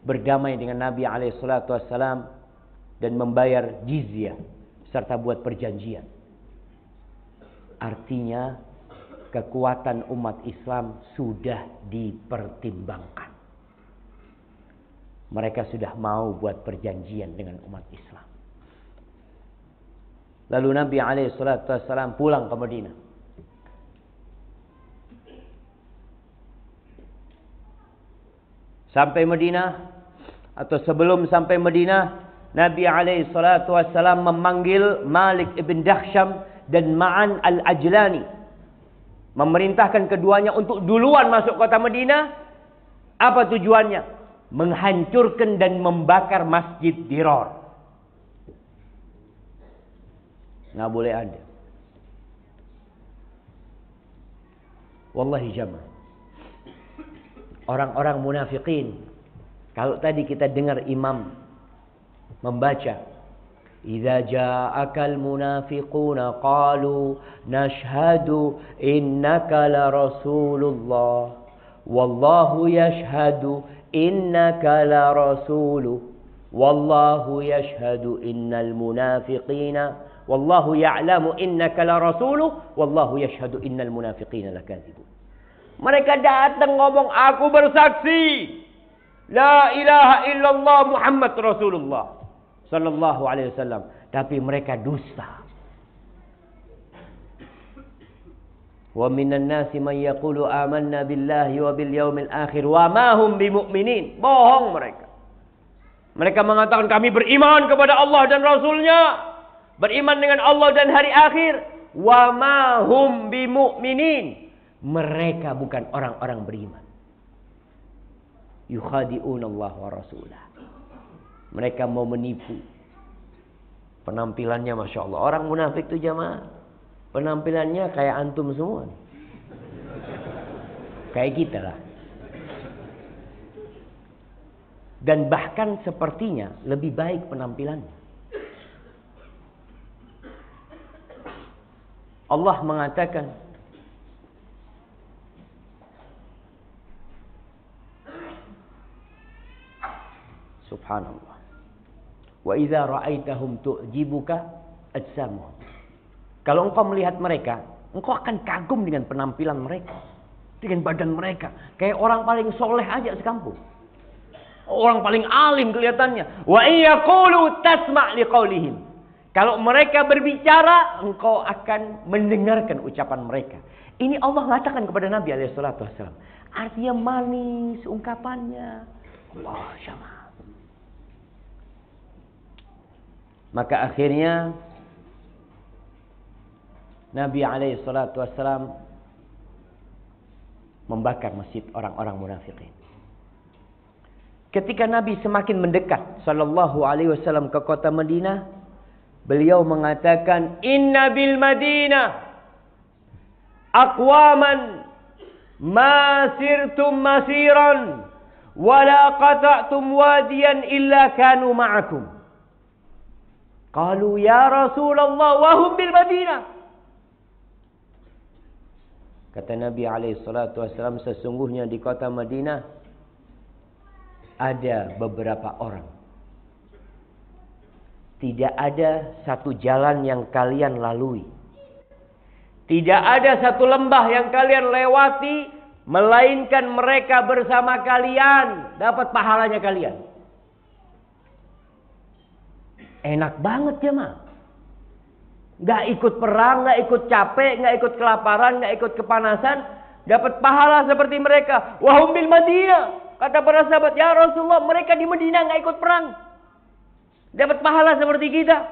berdamai dengan Nabi SAW dan membayar jizyah serta buat perjanjian. Artinya kekuatan umat Islam sudah dipertimbangkan. Mereka sudah mau buat perjanjian dengan umat Islam. Lalu Nabi SAW pulang ke Madinah. Sampai Madinah atau sebelum sampai Madinah, Nabi SAW memanggil Malik ibn Dakhsham dan Ma'an al-Ajlani, memerintahkan keduanya untuk duluan masuk kota Madinah. Apa tujuannya? Menghancurkan dan membakar Masjid Dirar. Nggak boleh ada. Wallahi jamaah, orang-orang munafikin, kalau tadi kita dengar imam membaca, إذا جاءك المنافقون قالوا نشهد إنك لرسول الله والله يشهد إنك لرسول والله يشهد إن المنافقين والله يعلم إنك لرسول والله يشهد إن المنافقين لكاذبون. Mereka datang ngomong, aku bersaksi La ilaha illallah Muhammad Rasulullah sallallahu alaihi wasallam, tapi mereka dusta. Wa minan nasi man yaqulu amanna billahi wa bil yaumil akhir wa ma hum bimumin. Bohong mereka. Mereka mengatakan kami beriman kepada Allah dan Rasulnya, beriman dengan Allah dan hari akhir. Wa ma hum bimuminin. Mereka bukan orang-orang beriman. Yukhadi'un Allah wa rasulah. Mereka mau menipu. Penampilannya Masya Allah. Orang munafik itu jamaah, penampilannya kayak antum semua. Kayak kita lah. Dan bahkan sepertinya lebih baik penampilannya. Allah mengatakan, Subhanallah. Wa idza ra'aitahum tu'jibuka ajsamuhum. Kalau engkau melihat mereka, engkau akan kagum dengan penampilan mereka, dengan badan mereka, kayak orang paling soleh aja sekampung. Orang paling alim kelihatannya. Wa yaqulu tasma' liqaulihim. Kalau mereka berbicara, engkau akan mendengarkan ucapan mereka. Ini Allah mengatakan kepada Nabi alaihi salatu wasallam. Artinya manis ungkapannya. Allah syama. Maka akhirnya Nabi alaihi salatu wasallam membakar masjid orang-orang munafikin. Ketika Nabi semakin mendekat sallallahu alaihi wasallam ke kota Madinah, beliau mengatakan, "Inna bil Madinah aqwaman ma sirtum masiran wa la qata'tum wadiyan illa kanu ma'akum." Qalu ya Rasulullah wa hum bil Madinah. Kata Nabi alaihi salatu wasallam, sesungguhnya di kota Madinah ada beberapa orang. Tidak ada satu jalan yang kalian lalui. Tidak ada satu lembah yang kalian lewati, melainkan mereka bersama kalian dapat pahalanya kalian. Enak banget jemaah. Gak ikut perang, gak ikut capek, gak ikut kelaparan, gak ikut kepanasan, dapat pahala seperti mereka. Wahum bil Madinah. Kata para sahabat, ya Rasulullah, mereka di Madinah gak ikut perang, dapat pahala seperti kita.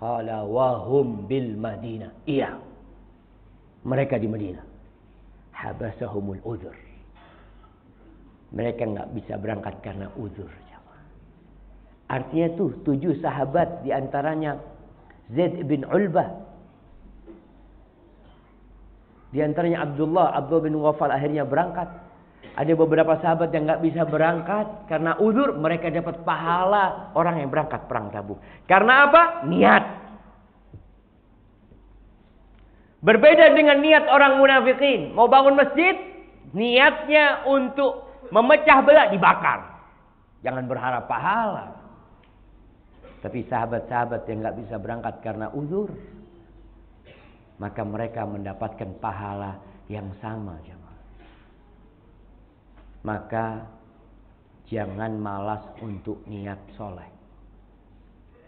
Qala wahum bil Madinah. Iya, mereka di Madinah. Habasahumul uzur. Mereka gak bisa berangkat karena uzur. Artinya tuh 7 sahabat, diantaranya Zaid bin Ulbah, diantaranya Abdullah bin Ghafal akhirnya berangkat. Ada beberapa sahabat yang nggak bisa berangkat karena uzur, mereka dapat pahala orang yang berangkat perang Tabuk. Karena apa? Niat. Berbeda dengan niat orang munafikin, mau bangun masjid, niatnya untuk memecah belah, dibakar. Jangan berharap pahala. Tapi sahabat-sahabat yang nggak bisa berangkat karena uzur, maka mereka mendapatkan pahala yang sama, jemaah. Maka jangan malas untuk niat soleh.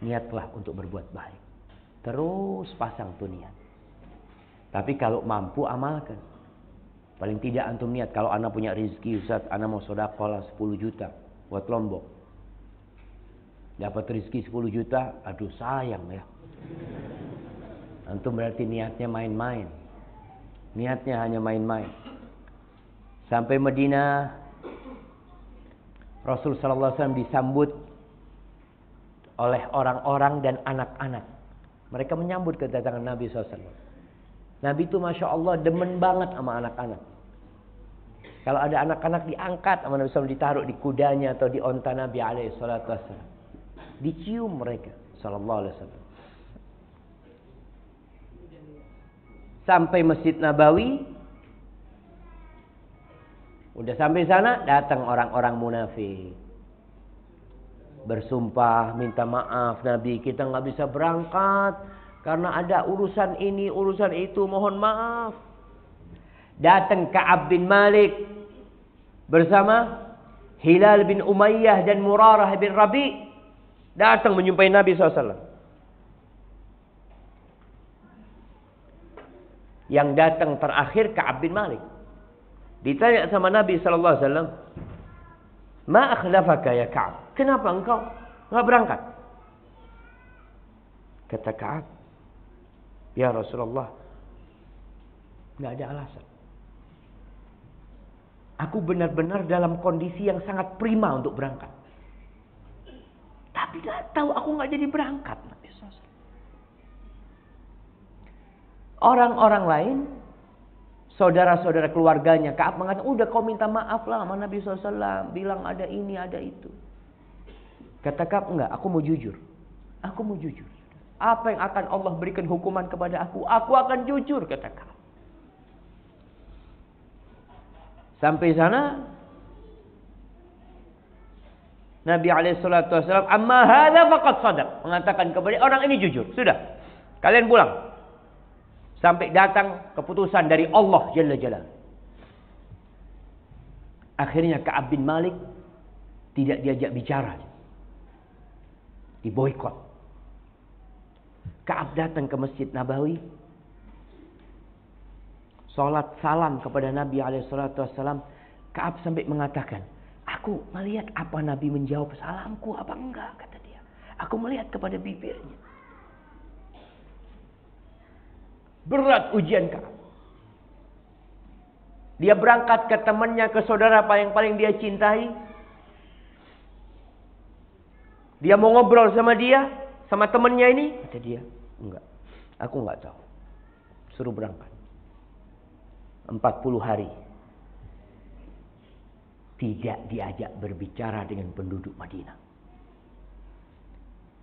Niatlah untuk berbuat baik. Terus pasang tuh niat. Tapi kalau mampu amalkan. Paling tidak antum niat, kalau anak punya rezeki, Ustaz, anak mau sedekah 10 juta buat Lombok. Dapat rezeki 10 juta, aduh sayang ya. Antum berarti niatnya main-main. Niatnya hanya main-main. Sampai Madinah, Rasul sallallahu alaihi wasallam disambut oleh orang-orang dan anak-anak. Mereka menyambut kedatangan Nabi SAW. Nabi itu Masya Allah demen banget sama anak-anak. Kalau ada anak-anak diangkat sama Nabi SAW, ditaruh di kudanya atau di onta Nabi SAW. Dicium mereka sallallahu alaihi wasallam. Sampai Masjid Nabawi. Udah sampai sana, datang orang-orang munafik. Bersumpah, minta maaf Nabi, kita nggak bisa berangkat karena ada urusan ini, urusan itu, mohon maaf. Datang Ka'ab bin Malik bersama Hilal bin Umayyah dan Murarah bin Rabi' datang menjumpai Nabi SAW. Yang datang terakhir Ka'ab bin Malik. Ditanya sama Nabi SAW, "Ma akhlafaka ya Ka'ab? Kenapa engkau enggak berangkat?" Kata Ka'ab, "Ya Rasulullah, enggak ada alasan. Aku benar-benar dalam kondisi yang sangat prima untuk berangkat. Tapi gak tahu aku gak jadi berangkat." Orang-orang lain, saudara-saudara keluarganya, Ka'ab mengatakan, udah kau minta maaf lah sama Nabi SAW. Bilang ada ini, ada itu. Kata Ka'ab, enggak, aku mau jujur. Aku mau jujur. Apa yang akan Allah berikan hukuman kepada aku akan jujur, kata Ka'ab. Sampai sana Nabi SAW, "Amma hadza faqad shadaq." Mengatakan kepada orang ini jujur. Sudah, kalian pulang. Sampai datang keputusan dari Allah Jalla Jalaluhu. Akhirnya Ka'ab bin Malik tidak diajak bicara. Diboikot. Ka'ab datang ke Masjid Nabawi. Salat salam kepada Nabi SAW. Ka'ab sampai mengatakan, "Aku melihat apa Nabi menjawab salamku apa enggak," kata dia. "Aku melihat kepada bibirnya." Berat ujian Ka'ab. Dia berangkat ke temannya, ke saudara yang paling dia cintai. Dia mau ngobrol sama dia, sama temannya ini. Kata dia, "Enggak, aku enggak tahu. Suruh berangkat." 40 hari. Tidak diajak berbicara dengan penduduk Madinah.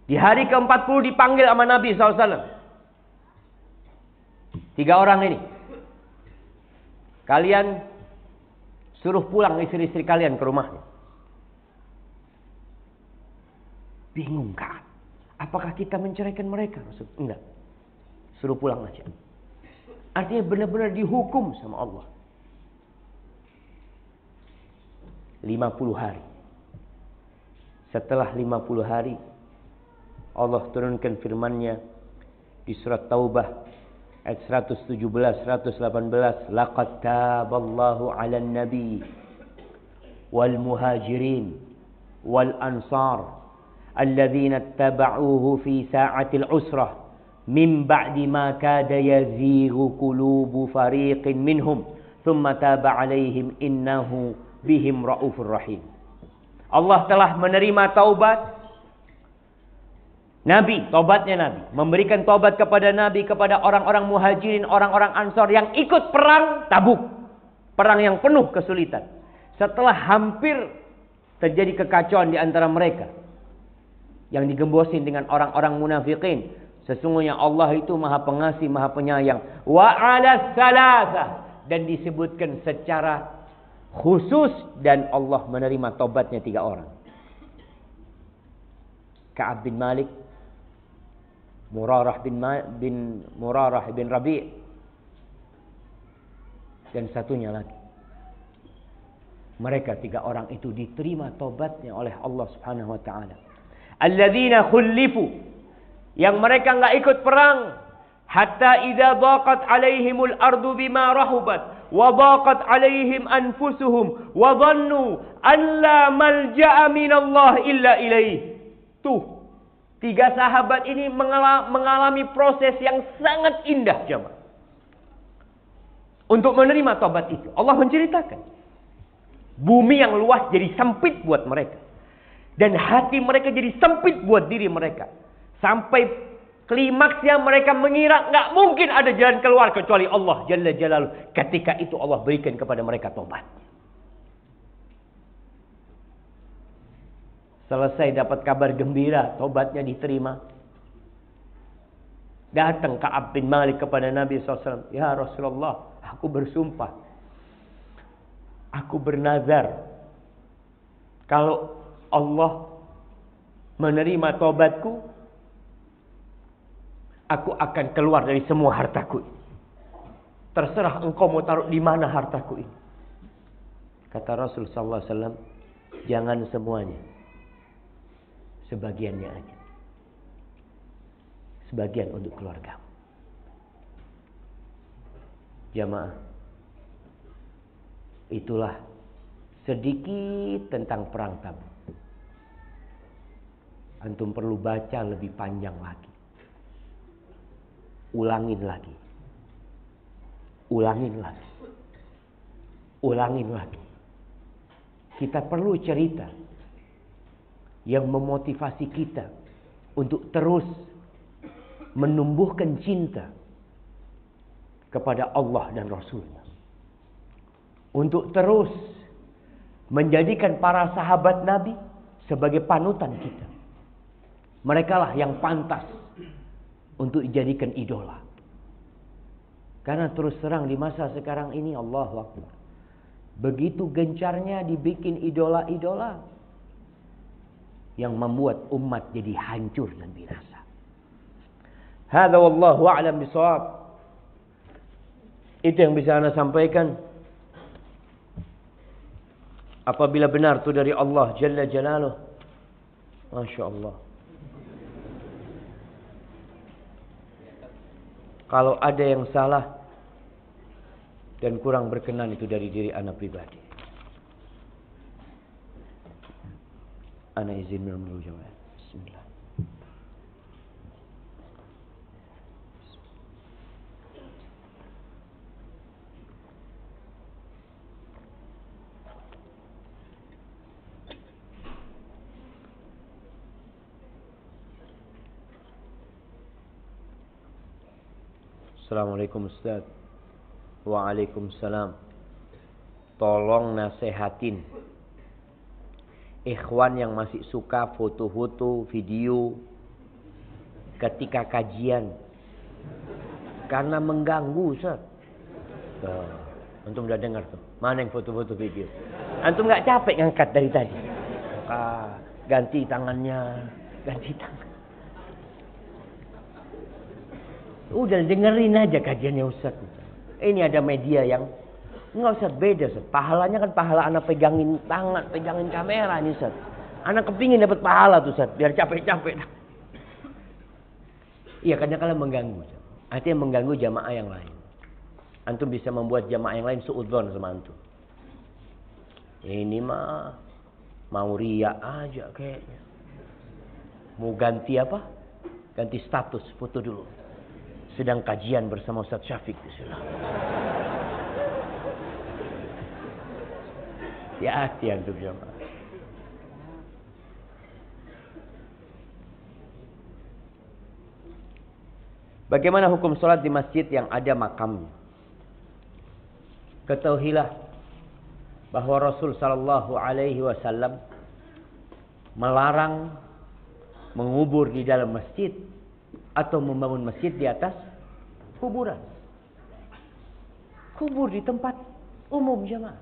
Di hari ke-40 dipanggil sama Nabi SAW. 3 orang ini. Kalian suruh pulang istri-istri kalian ke rumahnya. Bingung Ka'ab. Apakah kita menceraikan mereka? Maksud, enggak. Suruh pulang aja. Artinya benar-benar dihukum sama Allah. 50 hari. Setelah 50 hari, Allah turunkan firman-Nya di surat Taubah ayat 117, 118. "Laqad taballahu 'alan nabi wal muhajirin wal ansar alladzina ittaba'uhu fi sa'atil usrah min ba'di ma kada yazighu qulubu fariqin minhum thumma taba 'alaihim innahu bihim raufur rahim." Allah telah menerima taubat Nabi, taubatnya Nabi. Memberikan taubat kepada Nabi, kepada orang-orang muhajirin, orang-orang ansor yang ikut perang Tabuk. Perang yang penuh kesulitan. Setelah hampir terjadi kekacauan di antara mereka. Yang digembosin dengan orang-orang munafikin. Sesungguhnya Allah itu maha pengasih, maha penyayang. Wa 'ala salasah. Dan disebutkan secara khusus. Dan Allah menerima taubatnya 3 orang. Ka'ab bin Malik, Murarah bin Rabi' dan satunya lagi. Mereka 3 orang itu diterima taubatnya oleh Allah Subhanahu wa taala. Alladzina khullifu, yang mereka enggak ikut perang, hatta idza daqat alaihimul ardu bima rahubat wa daqat alaihim anfusuhum wa dhannu an la malja'a minallah illa ilaih. Tuh, 3 sahabat ini mengalami proses yang sangat indah, jemaah. Untuk menerima taubat itu, Allah menceritakan bumi yang luas jadi sempit buat mereka, dan hati mereka jadi sempit buat diri mereka. Sampai klimaksnya mereka mengira nggak mungkin ada jalan keluar kecuali Allah Jalla Jalaluhu. Ketika itu Allah berikan kepada mereka taubat. Selesai dapat kabar gembira, taubatnya diterima. Datang Ka'ab bin Malik kepada Nabi SAW. "Ya Rasulullah, aku bersumpah. Aku bernazar. Kalau Allah menerima taubatku, aku akan keluar dari semua hartaku. Terserah engkau mau taruh di mana hartaku ini." Kata Rasul SAW, Jangan semuanya. Sebagiannya aja. Sebagian untuk keluarga. Jamaah. Itulah sedikit tentang perang Tabuk. Antum perlu baca lebih panjang lagi. Ulangin lagi. Ulangin lagi. Ulangin lagi. Kita perlu cerita yang memotivasi kita untuk terus menumbuhkan cinta kepada Allah dan Rasulnya. Untuk terus menjadikan para sahabat Nabi sebagai panutan kita. Mereka lah yang pantas untuk dijadikan idola. Karena terus terang di masa sekarang ini, Allahu Akbar, begitu gencarnya dibikin idola-idola yang membuat umat jadi hancur dan binasa. Hadza wallahu a'lam bishawab. Itu yang bisa Anda sampaikan. Apabila benar itu dari Allah Jalla Jalaluh, Masya Allah. Kalau ada yang salah dan kurang berkenan, itu dari diri anak pribadi. Ana izin minum dulu jawab. Bismillah. Assalamualaikum Ustaz. Waalaikumsalam. Tolong nasehatin ikhwan yang masih suka foto-foto, video ketika kajian. Karena mengganggu, Ustaz. Antum udah dengar tuh. Mana yang foto-foto video? Antum gak capek ngangkat dari tadi? Ganti tangannya. Ganti tangan. Udah dengerin aja kajiannya Ustaz. Ini ada media yang nggak usah beda Ustaz. Pahalanya kan pahala anak pegangin tangan, pegangin kamera nih Ustaz. Anak kepingin dapat pahala tuh Ustaz, biar capek-capek. Iya, kadang-kadang mengganggu. Artinya mengganggu jamaah yang lain. Antum bisa membuat jamaah yang lain suudzon sama antum. Ini mah mau riya aja kayaknya. Mau ganti apa? Ganti status, foto dulu. Sedang kajian bersama Ustaz Syafiq. Ya hati antum jamaah. Bagaimana hukum sholat di masjid yang ada makamnya? Ketahuilah bahwa Rasul sallallahu alaihi wasallam melarang mengubur di dalam masjid atau membangun masjid di atas kuburan. Kubur di tempat umum jemaah.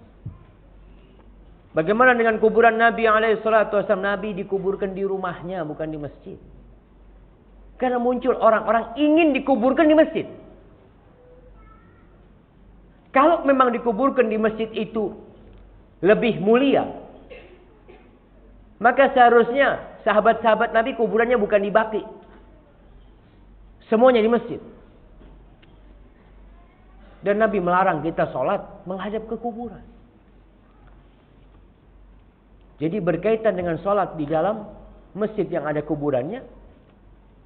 Bagaimana dengan kuburan Nabi alaihi salatu wasallam? Nabi dikuburkan di rumahnya, bukan di masjid. Karena muncul orang-orang ingin dikuburkan di masjid. Kalau memang dikuburkan di masjid itu lebih mulia, maka seharusnya sahabat-sahabat Nabi kuburannya bukan di Baqi. Semuanya di masjid. Dan Nabi melarang kita sholat menghadap ke kuburan. Jadi berkaitan dengan sholat di dalam masjid yang ada kuburannya,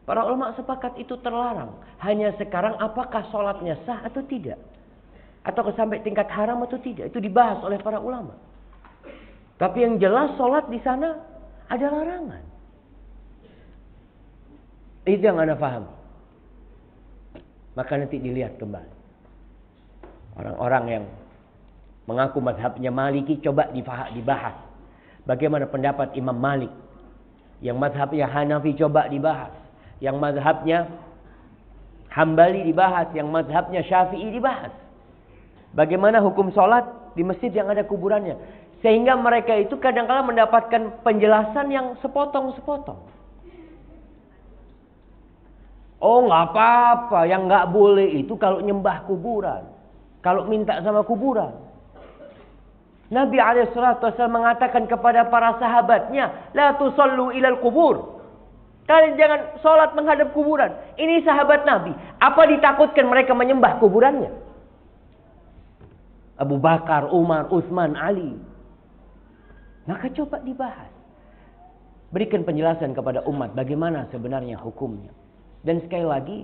para ulama sepakat itu terlarang. Hanya sekarang apakah sholatnya sah atau tidak? Atau sampai tingkat haram atau tidak? Itu dibahas oleh para ulama. Tapi yang jelas sholat di sana ada larangan. Itu yang Anda paham. Maka nanti dilihat kembali. Orang-orang yang mengaku mazhabnya Maliki coba dibahas. Bagaimana pendapat Imam Malik. Yang mazhabnya Hanafi coba dibahas. Yang mazhabnya Hambali dibahas. Yang mazhabnya Syafi'i dibahas. Bagaimana hukum sholat di masjid yang ada kuburannya. Sehingga mereka itu kadang-kala mendapatkan penjelasan yang sepotong-sepotong. Oh nggak apa-apa, yang nggak boleh itu kalau nyembah kuburan, kalau minta sama kuburan. Nabi SAW mengatakan kepada para sahabatnya, la tusallu ilal kubur. Kalian jangan sholat menghadap kuburan. Ini sahabat Nabi. Apa ditakutkan mereka menyembah kuburannya? Abu Bakar, Umar, Utsman, Ali. Maka coba dibahas. Berikan penjelasan kepada umat bagaimana sebenarnya hukumnya. Dan sekali lagi,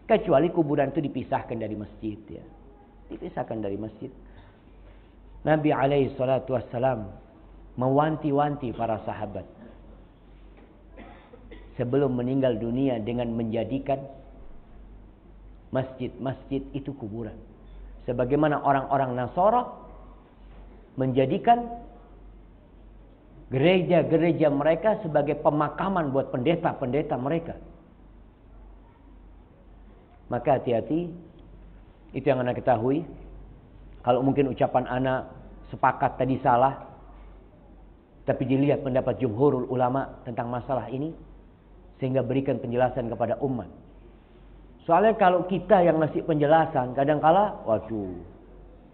kecuali kuburan itu dipisahkan dari masjid, ya. Dipisahkan dari masjid. Nabi SAW mewanti-wanti para sahabat sebelum meninggal dunia dengan menjadikan masjid-masjid itu kuburan. Sebagaimana orang-orang Nasara menjadikan gereja-gereja mereka sebagai pemakaman buat pendeta-pendeta mereka. Maka hati-hati, itu yang Anda ketahui. Kalau mungkin ucapan anak sepakat tadi salah, tapi dilihat pendapat jumhurul ulama tentang masalah ini, sehingga berikan penjelasan kepada umat. Soalnya kalau kita yang ngasih penjelasan, kadang-kala, waduh,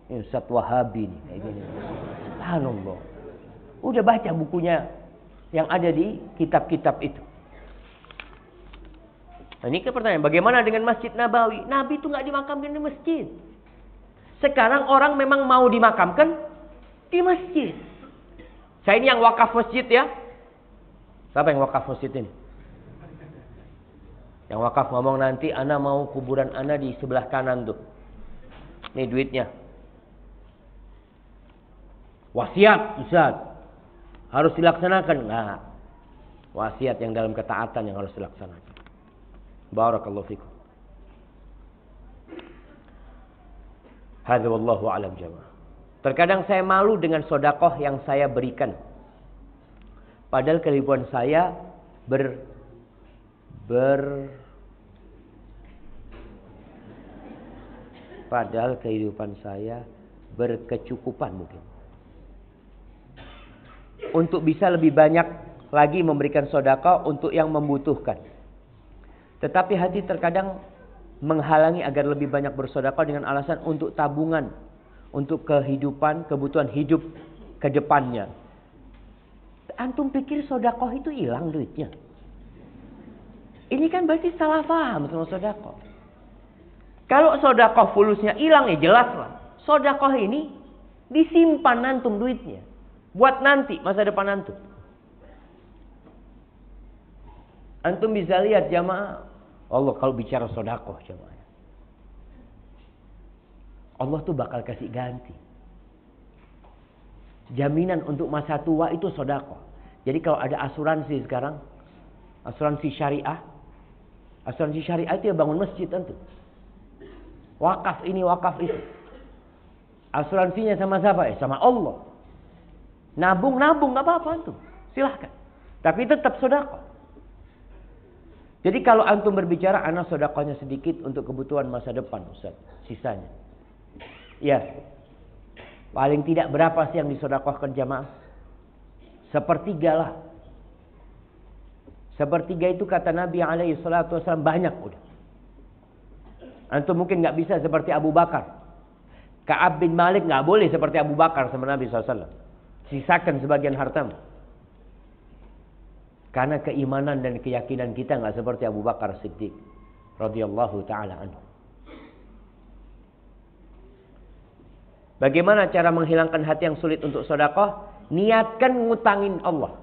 ini Ustaz Wahabi nih, kayak gini. Subhanallah. Udah baca bukunya yang ada di kitab-kitab itu. Nah, ini ke pertanyaan, bagaimana dengan Masjid Nabawi? Nabi itu nggak dimakamkan di masjid. Sekarang orang memang mau dimakamkan di masjid. Saya ini yang wakaf masjid, ya. Siapa yang wakaf masjid ini? Yang wakaf ngomong, nanti ana mau kuburan ana di sebelah kanan tuh. Ini duitnya. Wasiat, Ustaz. Harus dilaksanakan. Nah, wasiat yang dalam ketaatan yang harus dilaksanakan. Barakallahu fikum. Hadza wallahu a'lam jamaah. Terkadang saya malu dengan sedekah yang saya berikan. Padahal kehidupan saya padahal kehidupan saya berkecukupan mungkin. Untuk bisa lebih banyak lagi memberikan sedekah untuk yang membutuhkan. Tetapi hati terkadang menghalangi agar lebih banyak bersedekah dengan alasan untuk tabungan, untuk kehidupan, kebutuhan hidup ke depannya. Antum pikir sedekah itu hilang duitnya? Ini kan berarti salah paham sama sedekah. Kalau sedekah fulusnya hilang, ya jelas lah. Sedekah ini disimpan antum duitnya. Buat nanti, masa depan antum. Antum bisa lihat jamaah. Allah kalau bicara sedekah jamaah. Allah tuh bakal kasih ganti. Jaminan untuk masa tua itu sedekah. Jadi kalau ada asuransi sekarang, asuransi syariah. Asuransi syariah itu ya bangun masjid antum. Wakaf ini, wakaf itu. Asuransinya sama siapa? Sama Allah. Nabung gak apa-apa antum. Silahkan. Tapi tetap sedekah. Jadi kalau antum berbicara, anak sedekahnya sedikit untuk kebutuhan masa depan, Ustaz. Sisanya. Ya. Paling tidak berapa sih yang disedekahkan jamaah? Sepertiga lah. Sepertiga itu kata Nabi SAW banyak udah. Antum mungkin gak bisa seperti Abu Bakar. Ka'ab bin Malik gak boleh seperti Abu Bakar sama Nabi SAW. Sisakan sebagian hartamu. Karena keimanan dan keyakinan kita nggak seperti Abu Bakar Siddiq radhiyallahu taala anhu. Bagaimana cara menghilangkan hati yang sulit untuk sedekah? Niatkan ngutangin Allah.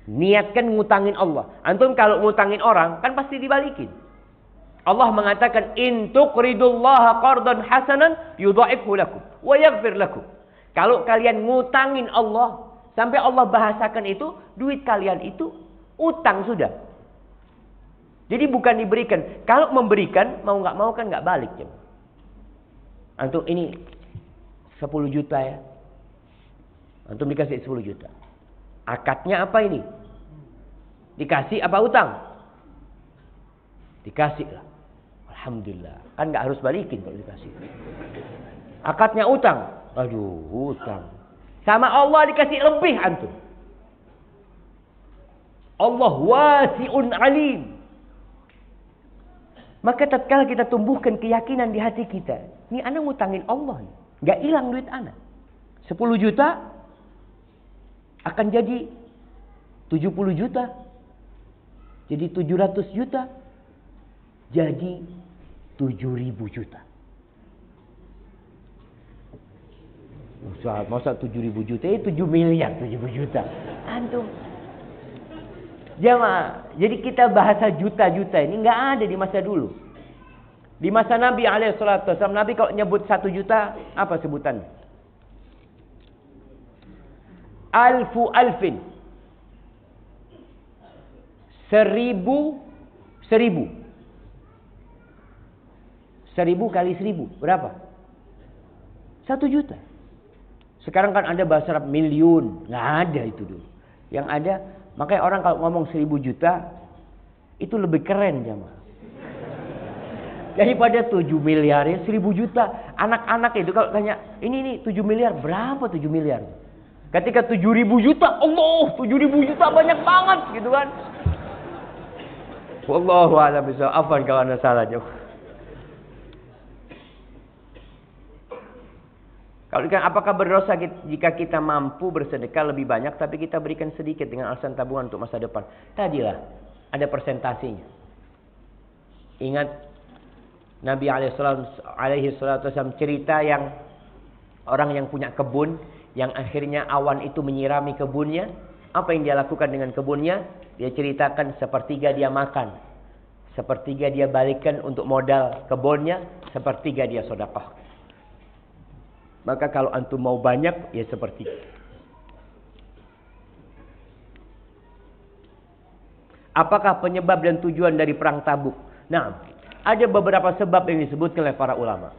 Niatkan ngutangin Allah. Antum kalau ngutangin orang kan pasti dibalikin. Allah mengatakan in tuqridullaha qardan hasanan yudha'ifhu lakum wa yaghfir lakum. Kalau kalian ngutangin Allah, sampai Allah bahasakan itu, duit kalian itu utang sudah. Jadi bukan diberikan. Kalau memberikan, mau nggak mau kan nggak balik. Antum ini 10 juta ya. Antum dikasih 10 juta. Akadnya apa ini? Dikasih apa utang? Dikasih lah. Alhamdulillah. Kan nggak harus balikin kalau dikasih. Akadnya utang. Aduh, utang. Sama Allah dikasih lebih antum. Allah wasi'un alim. Maka tatkala kita tumbuhkan keyakinan di hati kita, ini ana ngutangin Allah, nggak hilang duit ana. 10 juta akan jadi 70 juta. Jadi 700 juta. Jadi 7.000 juta. Masa 7.000 juta? 7 miliar 7 juta. Antum. Jamaah. Jadi kita bahasa juta-juta ini nggak ada di masa dulu. Di masa Nabi SAW, Nabi kalau nyebut 1 juta, apa sebutannya? Alfu alfin. 1000 kali 1000 berapa? 1 juta. Sekarang kan ada bahasa Arab miliun, nggak ada itu dulu. Yang ada, makanya orang kalau ngomong 1000 juta itu lebih keren jamaah. Daripada 7 miliar ya 1000 juta. Anak-anak itu kalau tanya, ini 7 miliar berapa 7 miliar? Ketika 7.000 juta, Allah 7.000 juta banyak banget gitu kan. Wallahu a'lam bishawab. Afwan kalau anda salah jawab. Kalau kan apakah berdosa jika kita mampu bersedekah lebih banyak tapi kita berikan sedikit dengan alasan tabungan untuk masa depan? Tadilah ada persentasinya. Ingat Nabi alaihi salatu wasallam cerita yang orang yang punya kebun yang akhirnya awan itu menyirami kebunnya. Apa yang dia lakukan dengan kebunnya? Dia ceritakan sepertiga dia makan, sepertiga dia balikan untuk modal kebunnya, sepertiga dia sedekah. Maka kalau antum mau banyak, ya seperti itu. Apakah penyebab dan tujuan dari perang Tabuk? Nah, ada beberapa sebab yang disebutkan oleh para ulama.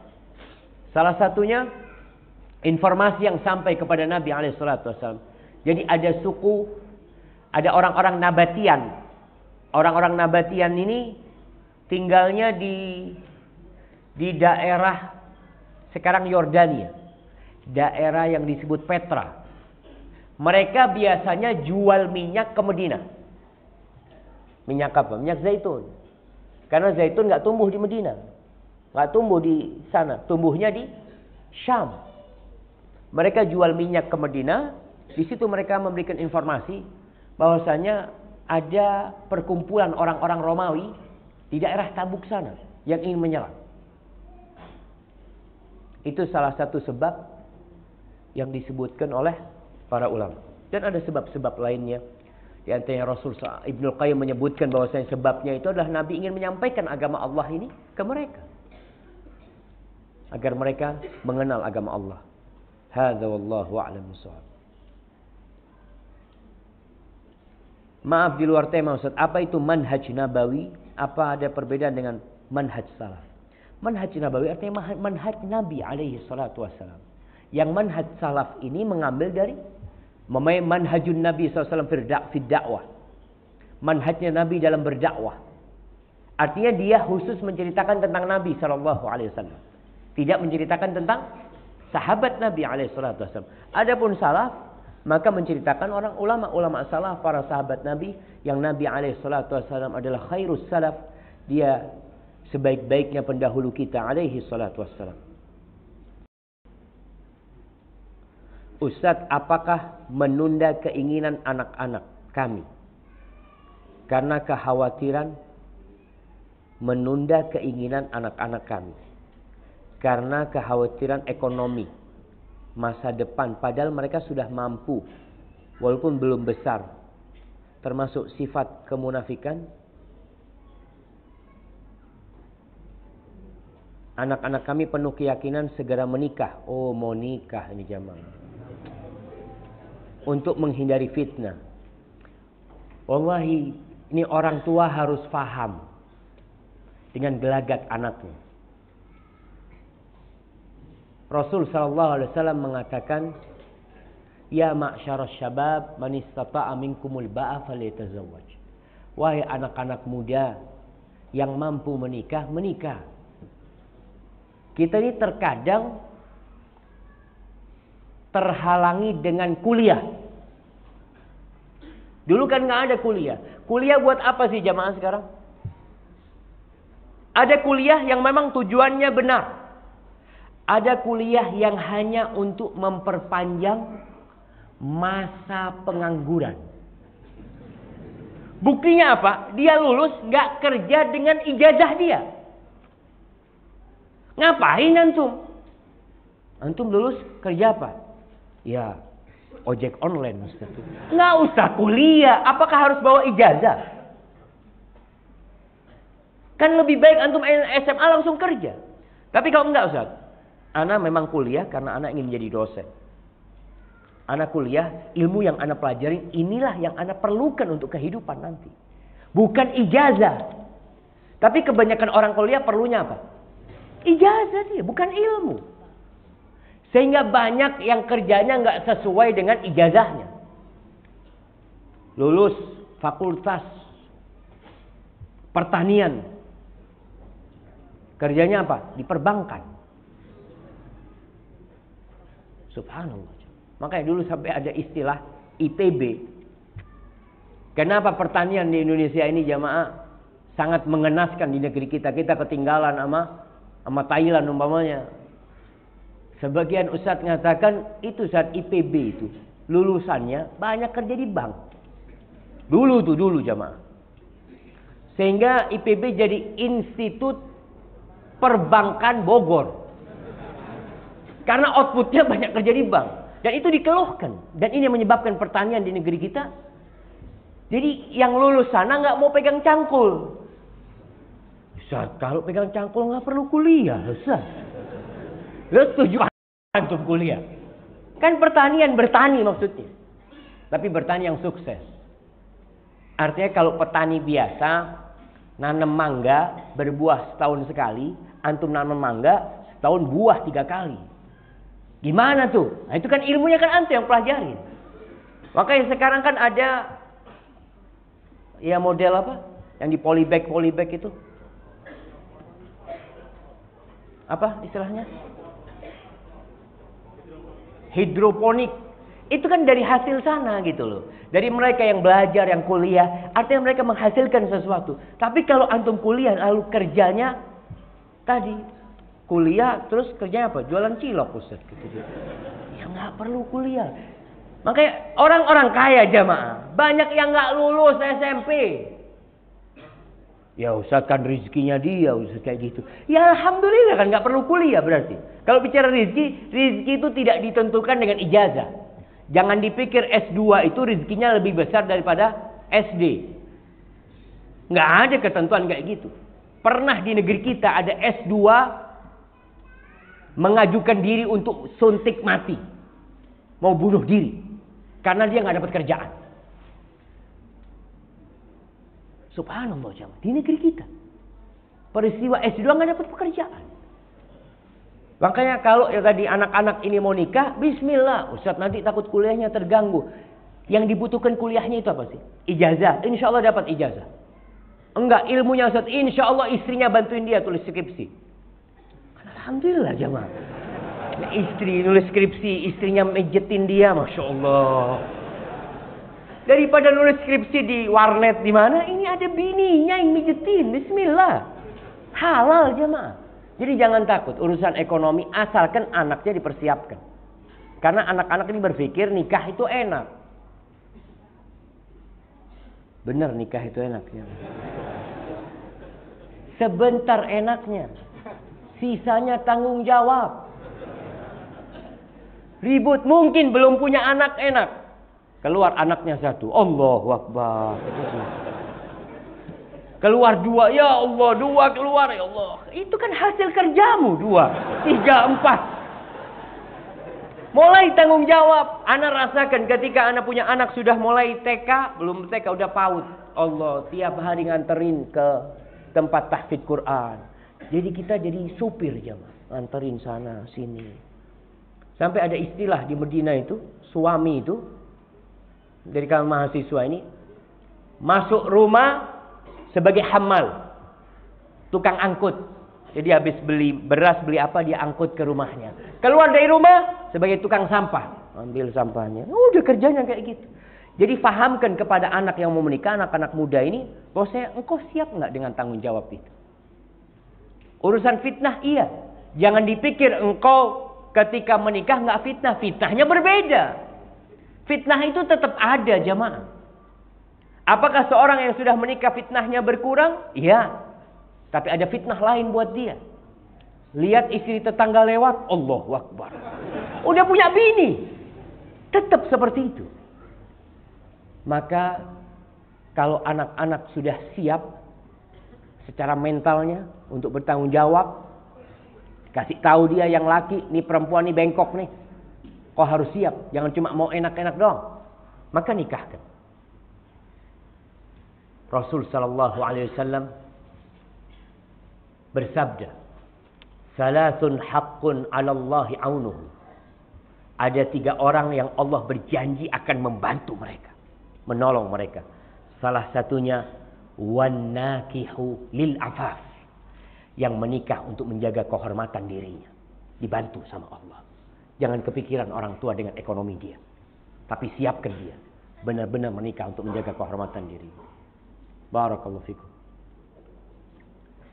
Salah satunya, informasi yang sampai kepada Nabi SAW. Jadi ada suku, ada orang-orang Nabatian. Orang-orang Nabatian ini tinggalnya di daerah sekarang Yordania. Daerah yang disebut Petra. Mereka biasanya jual minyak ke Madinah. Minyak apa? Minyak zaitun. Karena zaitun nggak tumbuh di Madinah, nggak tumbuh di sana, tumbuhnya di Syam. Mereka jual minyak ke Madinah. Di situ mereka memberikan informasi bahwasanya ada perkumpulan orang-orang Romawi di daerah Tabuk sana yang ingin menyerang. Itu salah satu sebab yang disebutkan oleh para ulama. Dan ada sebab-sebab lainnya. Di antaranya Rasul Ibnu Qayyim menyebutkan bahwasanya sebabnya itu adalah Nabi ingin menyampaikan agama Allah ini ke mereka. Agar mereka mengenal agama Allah. Hadza wallahu a'lam bishawab. Maaf di luar tema Ustaz. Apa itu manhaj nabawi? Apa ada perbedaan dengan manhaj salaf? Manhaj nabawi artinya manhaj Nabi alaihi salatu wassalam. Yang manhaj salaf ini mengambil dari manhajun Nabi SAW fi dakwah. Manhajnya Nabi dalam berdakwah. Artinya dia khusus menceritakan tentang Nabi SAW. Tidak menceritakan tentang sahabat Nabi SAW. Adapun salaf, maka menceritakan orang ulama salaf, para sahabat Nabi. Yang Nabi SAW adalah khairus salaf. Dia sebaik-baiknya pendahulu kita alaihi salatu wassalam. Ustaz, apakah menunda keinginan anak-anak kami karena kekhawatiran menunda keinginan anak-anak kami karena kekhawatiran ekonomi masa depan, padahal mereka sudah mampu walaupun belum besar, termasuk sifat kemunafikan? Anak-anak kami penuh keyakinan segera menikah. Oh, mau nikah ini jamaah. Untuk menghindari fitnah. Wallahi, ini orang tua harus faham dengan gelagat anaknya. Rasul SAW mengatakan, Ya ma'syarasy syabab, man istata'a minkumul ba'a falyatazawwaj. Wahai anak-anak muda yang mampu menikah, menikah. Kita ini terkadang terhalangi dengan kuliah. Dulu kan nggak ada kuliah. Kuliah buat apa sih jamaah sekarang? Ada kuliah yang memang tujuannya benar. Ada kuliah yang hanya untuk memperpanjang masa pengangguran. Buktinya apa? Dia lulus nggak kerja dengan ijazah dia. Ngapain antum? Antum lulus kerja apa? Ya, ojek online Ustaz. Nggak usah kuliah. Apakah harus bawa ijazah? Kan lebih baik antum SMA langsung kerja. Tapi kalau enggak Ustaz, ana memang kuliah karena ana ingin menjadi dosen. Ana kuliah, ilmu yang ana pelajari inilah yang ana perlukan untuk kehidupan nanti. Bukan ijazah. Tapi kebanyakan orang kuliah perlunya apa? Ijazah dia, bukan ilmu. Sehingga banyak yang kerjanya nggak sesuai dengan ijazahnya. Lulus fakultas pertanian. Kerjanya apa? Di perbankan. Subhanallah. Makanya dulu sampai ada istilah IPB. Kenapa pertanian di Indonesia ini jamaah sangat mengenaskan di negeri kita. Kita ketinggalan sama Thailand umpamanya. Sebagian ustadz mengatakan itu saat IPB itu lulusannya banyak kerja di bank. Dulu jamaah. Sehingga IPB jadi Institut Perbankan Bogor. Karena outputnya banyak kerja di bank. Dan itu dikeluhkan. Dan ini yang menyebabkan pertanian di negeri kita. Jadi yang lulus sana nggak mau pegang cangkul. Ustaz, kalau pegang cangkul nggak perlu kuliah. Ustaz. Lu setuju antum kuliah? Kan pertanian bertani maksudnya. Tapi bertani yang sukses. Artinya kalau petani biasa nanam mangga berbuah setahun sekali, antum nanam mangga setahun buah 3 kali. Gimana tuh? Nah, itu kan ilmunya kan antum yang pelajarin. Makanya sekarang kan ada ya model apa? Yang di polybag itu. Apa istilahnya? Hidroponik. Itu kan dari hasil sana gitu loh. Dari mereka yang belajar, yang kuliah. Artinya mereka menghasilkan sesuatu. Tapi kalau antum kuliah lalu kerjanya tadi. Kuliah terus kerjanya apa? Jualan cilok Ustaz. Gitu. Ya nggak perlu kuliah. Makanya orang-orang kaya jamaah. Banyak yang nggak lulus SMP. Ya Ustaz kan rezekinya dia Ustaz kayak gitu. Ya alhamdulillah kan nggak perlu kuliah berarti. Kalau bicara rezeki itu tidak ditentukan dengan ijazah. Jangan dipikir S2 itu rezekinya lebih besar daripada SD. Nggak ada ketentuan kayak gitu. Pernah di negeri kita ada S2 mengajukan diri untuk suntik mati. Mau bunuh diri. Karena dia nggak dapat kerjaan. Subhanallah jamaah. Di negeri kita. Peristiwa S2 nggak dapat pekerjaan. Makanya kalau ya tadi anak-anak ini mau nikah, bismillah. Ustaz nanti takut kuliahnya terganggu. Yang dibutuhkan kuliahnya itu apa sih? Ijazah. Insya Allah dapat ijazah. Enggak, ilmunya Ustaz. Insya Allah istrinya bantuin dia tulis skripsi. Alhamdulillah jamaah. Istri nulis skripsi, istrinya mejetin dia, Masya Allah. Daripada nulis skripsi di warnet di mana, ini ada bininya yang mejetin. Bismillah. Halal jamaah. Jadi jangan takut urusan ekonomi asalkan anaknya dipersiapkan. Karena anak-anak ini berpikir nikah itu enak. Benar nikah itu enaknya. Sebentar enaknya. Sisanya tanggung jawab. Ribut mungkin belum punya anak enak. Keluar anaknya 1. Allahu Akbar. Keluar 2. Ya Allah 2 keluar ya Allah. Itu kan hasil kerjamu 2, 3, 4. Mulai tanggung jawab. Ana rasakan ketika ana punya anak sudah mulai TK. Belum TK udah PAUD. Allah tiap hari nganterin ke tempat tahfidz Quran. Jadi kita jadi supir jamaah. Nganterin sana sini. Sampai ada istilah di Medina itu. Suami itu. Dari kalangan mahasiswa ini. Masuk rumah sebagai hamal. Tukang angkut. Jadi habis beli beras, beli apa dia angkut ke rumahnya. Keluar dari rumah sebagai tukang sampah. Ambil sampahnya. Udah kerjanya kayak gitu. Jadi fahamkan kepada anak yang mau menikah. Anak-anak muda ini. Bahwa engkau siap nggak dengan tanggung jawab itu? Urusan fitnah iya. Jangan dipikir engkau ketika menikah nggak fitnah. Fitnahnya berbeda. Fitnah itu tetap ada, jamaah. Apakah seorang yang sudah menikah fitnahnya berkurang? Iya. Tapi ada fitnah lain buat dia. Lihat istri tetangga lewat, Allahu Akbar. Udah punya bini. Tetap seperti itu. Maka kalau anak-anak sudah siap secara mentalnya untuk bertanggung jawab, kasih tahu dia yang laki, nih perempuan nih bengkok nih. Kau harus siap, jangan cuma mau enak-enak doang. Maka nikahkan. Rasul sallallahu alaihi wasallam bersabda, "Salasun haqqun 'ala Allah 'aunuhu." Ada 3 orang yang Allah berjanji akan membantu mereka, menolong mereka. Salah satunya wannakihu lil afaf, yang menikah untuk menjaga kehormatan dirinya, dibantu sama Allah. Jangan kepikiran orang tua dengan ekonomi dia, tapi siapkan dia benar-benar menikah untuk menjaga kehormatan dirinya. Barakallahu fikum.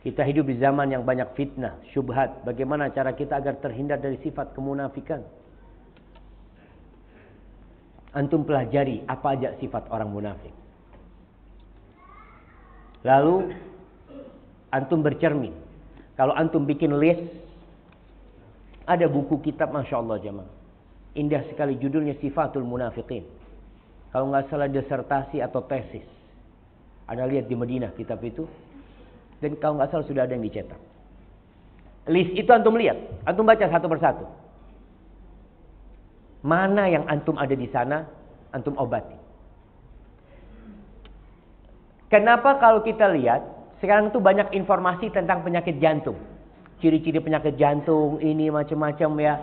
Kita hidup di zaman yang banyak fitnah, syubhat. Bagaimana cara kita agar terhindar dari sifat kemunafikan? Antum pelajari apa aja sifat orang munafik. Lalu antum bercermin. Kalau antum bikin list, ada buku kitab Masya Allah jemaah. Indah sekali judulnya Sifatul Munafiqin. Kalau nggak salah disertasi atau tesis. Anda lihat di Madinah kitab itu. Dan kalau nggak salah sudah ada yang dicetak. List itu antum lihat. Antum baca satu persatu. Mana yang antum ada di sana, antum obati. Kenapa kalau kita lihat, sekarang tuh banyak informasi tentang penyakit jantung. Ciri-ciri penyakit jantung, ini macam-macam ya.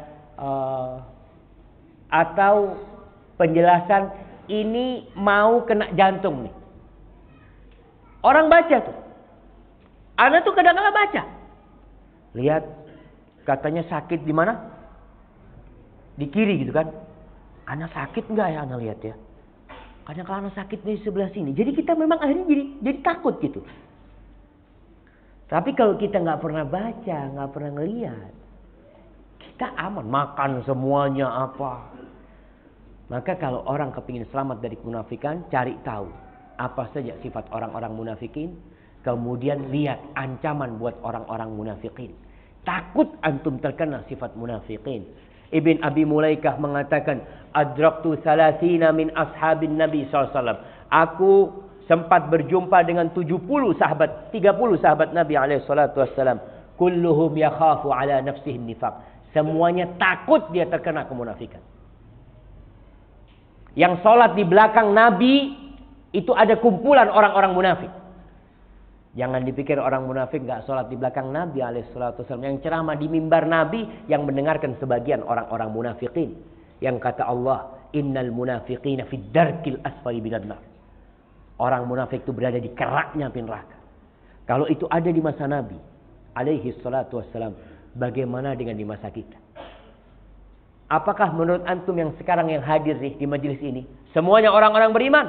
Atau penjelasan, ini mau kena jantung nih. Orang baca tuh. Ana tuh kadang-kadang baca. Lihat, katanya sakit di mana? Di kiri gitu kan. Ana sakit nggak ya Ana lihat ya. Kadang-kadang Ana sakit di sebelah sini. Jadi kita memang akhirnya jadi takut gitu. Tapi kalau kita nggak pernah baca, nggak pernah ngelihat, kita aman, makan semuanya apa. Maka kalau orang kepingin selamat dari kemunafikan, cari tahu apa saja sifat orang-orang munafikin. Kemudian lihat ancaman buat orang-orang munafikin. Takut antum terkena sifat munafikin. Ibn Abi Mulaikah mengatakan, Adraktu salasina min ashabin Nabi SAW. Aku sempat berjumpa dengan 30 sahabat Nabi SAW. Kulluhum yakhafu ala nafsihi nifaq. Semuanya takut dia terkena kemunafikan. Yang sholat di belakang Nabi, itu ada kumpulan orang-orang munafik. Jangan dipikir orang munafik gak sholat di belakang Nabi SAW. Yang ceramah di mimbar Nabi, yang mendengarkan sebagian orang-orang munafikin. Yang kata Allah, Innal munafiqina fid darkil asfali minan nar. Orang munafik itu berada di keraknya api neraka. Kalau itu ada di masa Nabi SAW, bagaimana dengan di masa kita? Apakah menurut antum yang sekarang yang hadir nih di majelis ini, semuanya orang-orang beriman?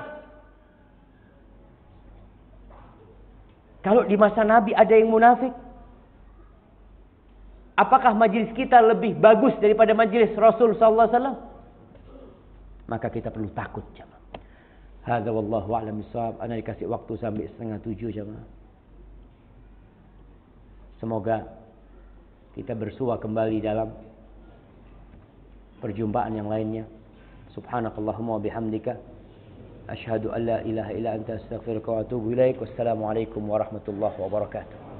Kalau di masa Nabi ada yang munafik, apakah majelis kita lebih bagus daripada majelis Rasul sallallahu alaihi wasallam? Maka kita perlu takut, jemaah. Hadza wallahu a'lam bishawab. Ana dikasih waktu sampai 6:30, jemaah. Semoga kita bersua kembali dalam perjumpaan yang lainnya. Subhanakallahumma wa bihamdika asyhadu an la ilaha illa anta astaghfiruka wa atubu ilaik. Wassalamualaikum warahmatullahi wabarakatuh.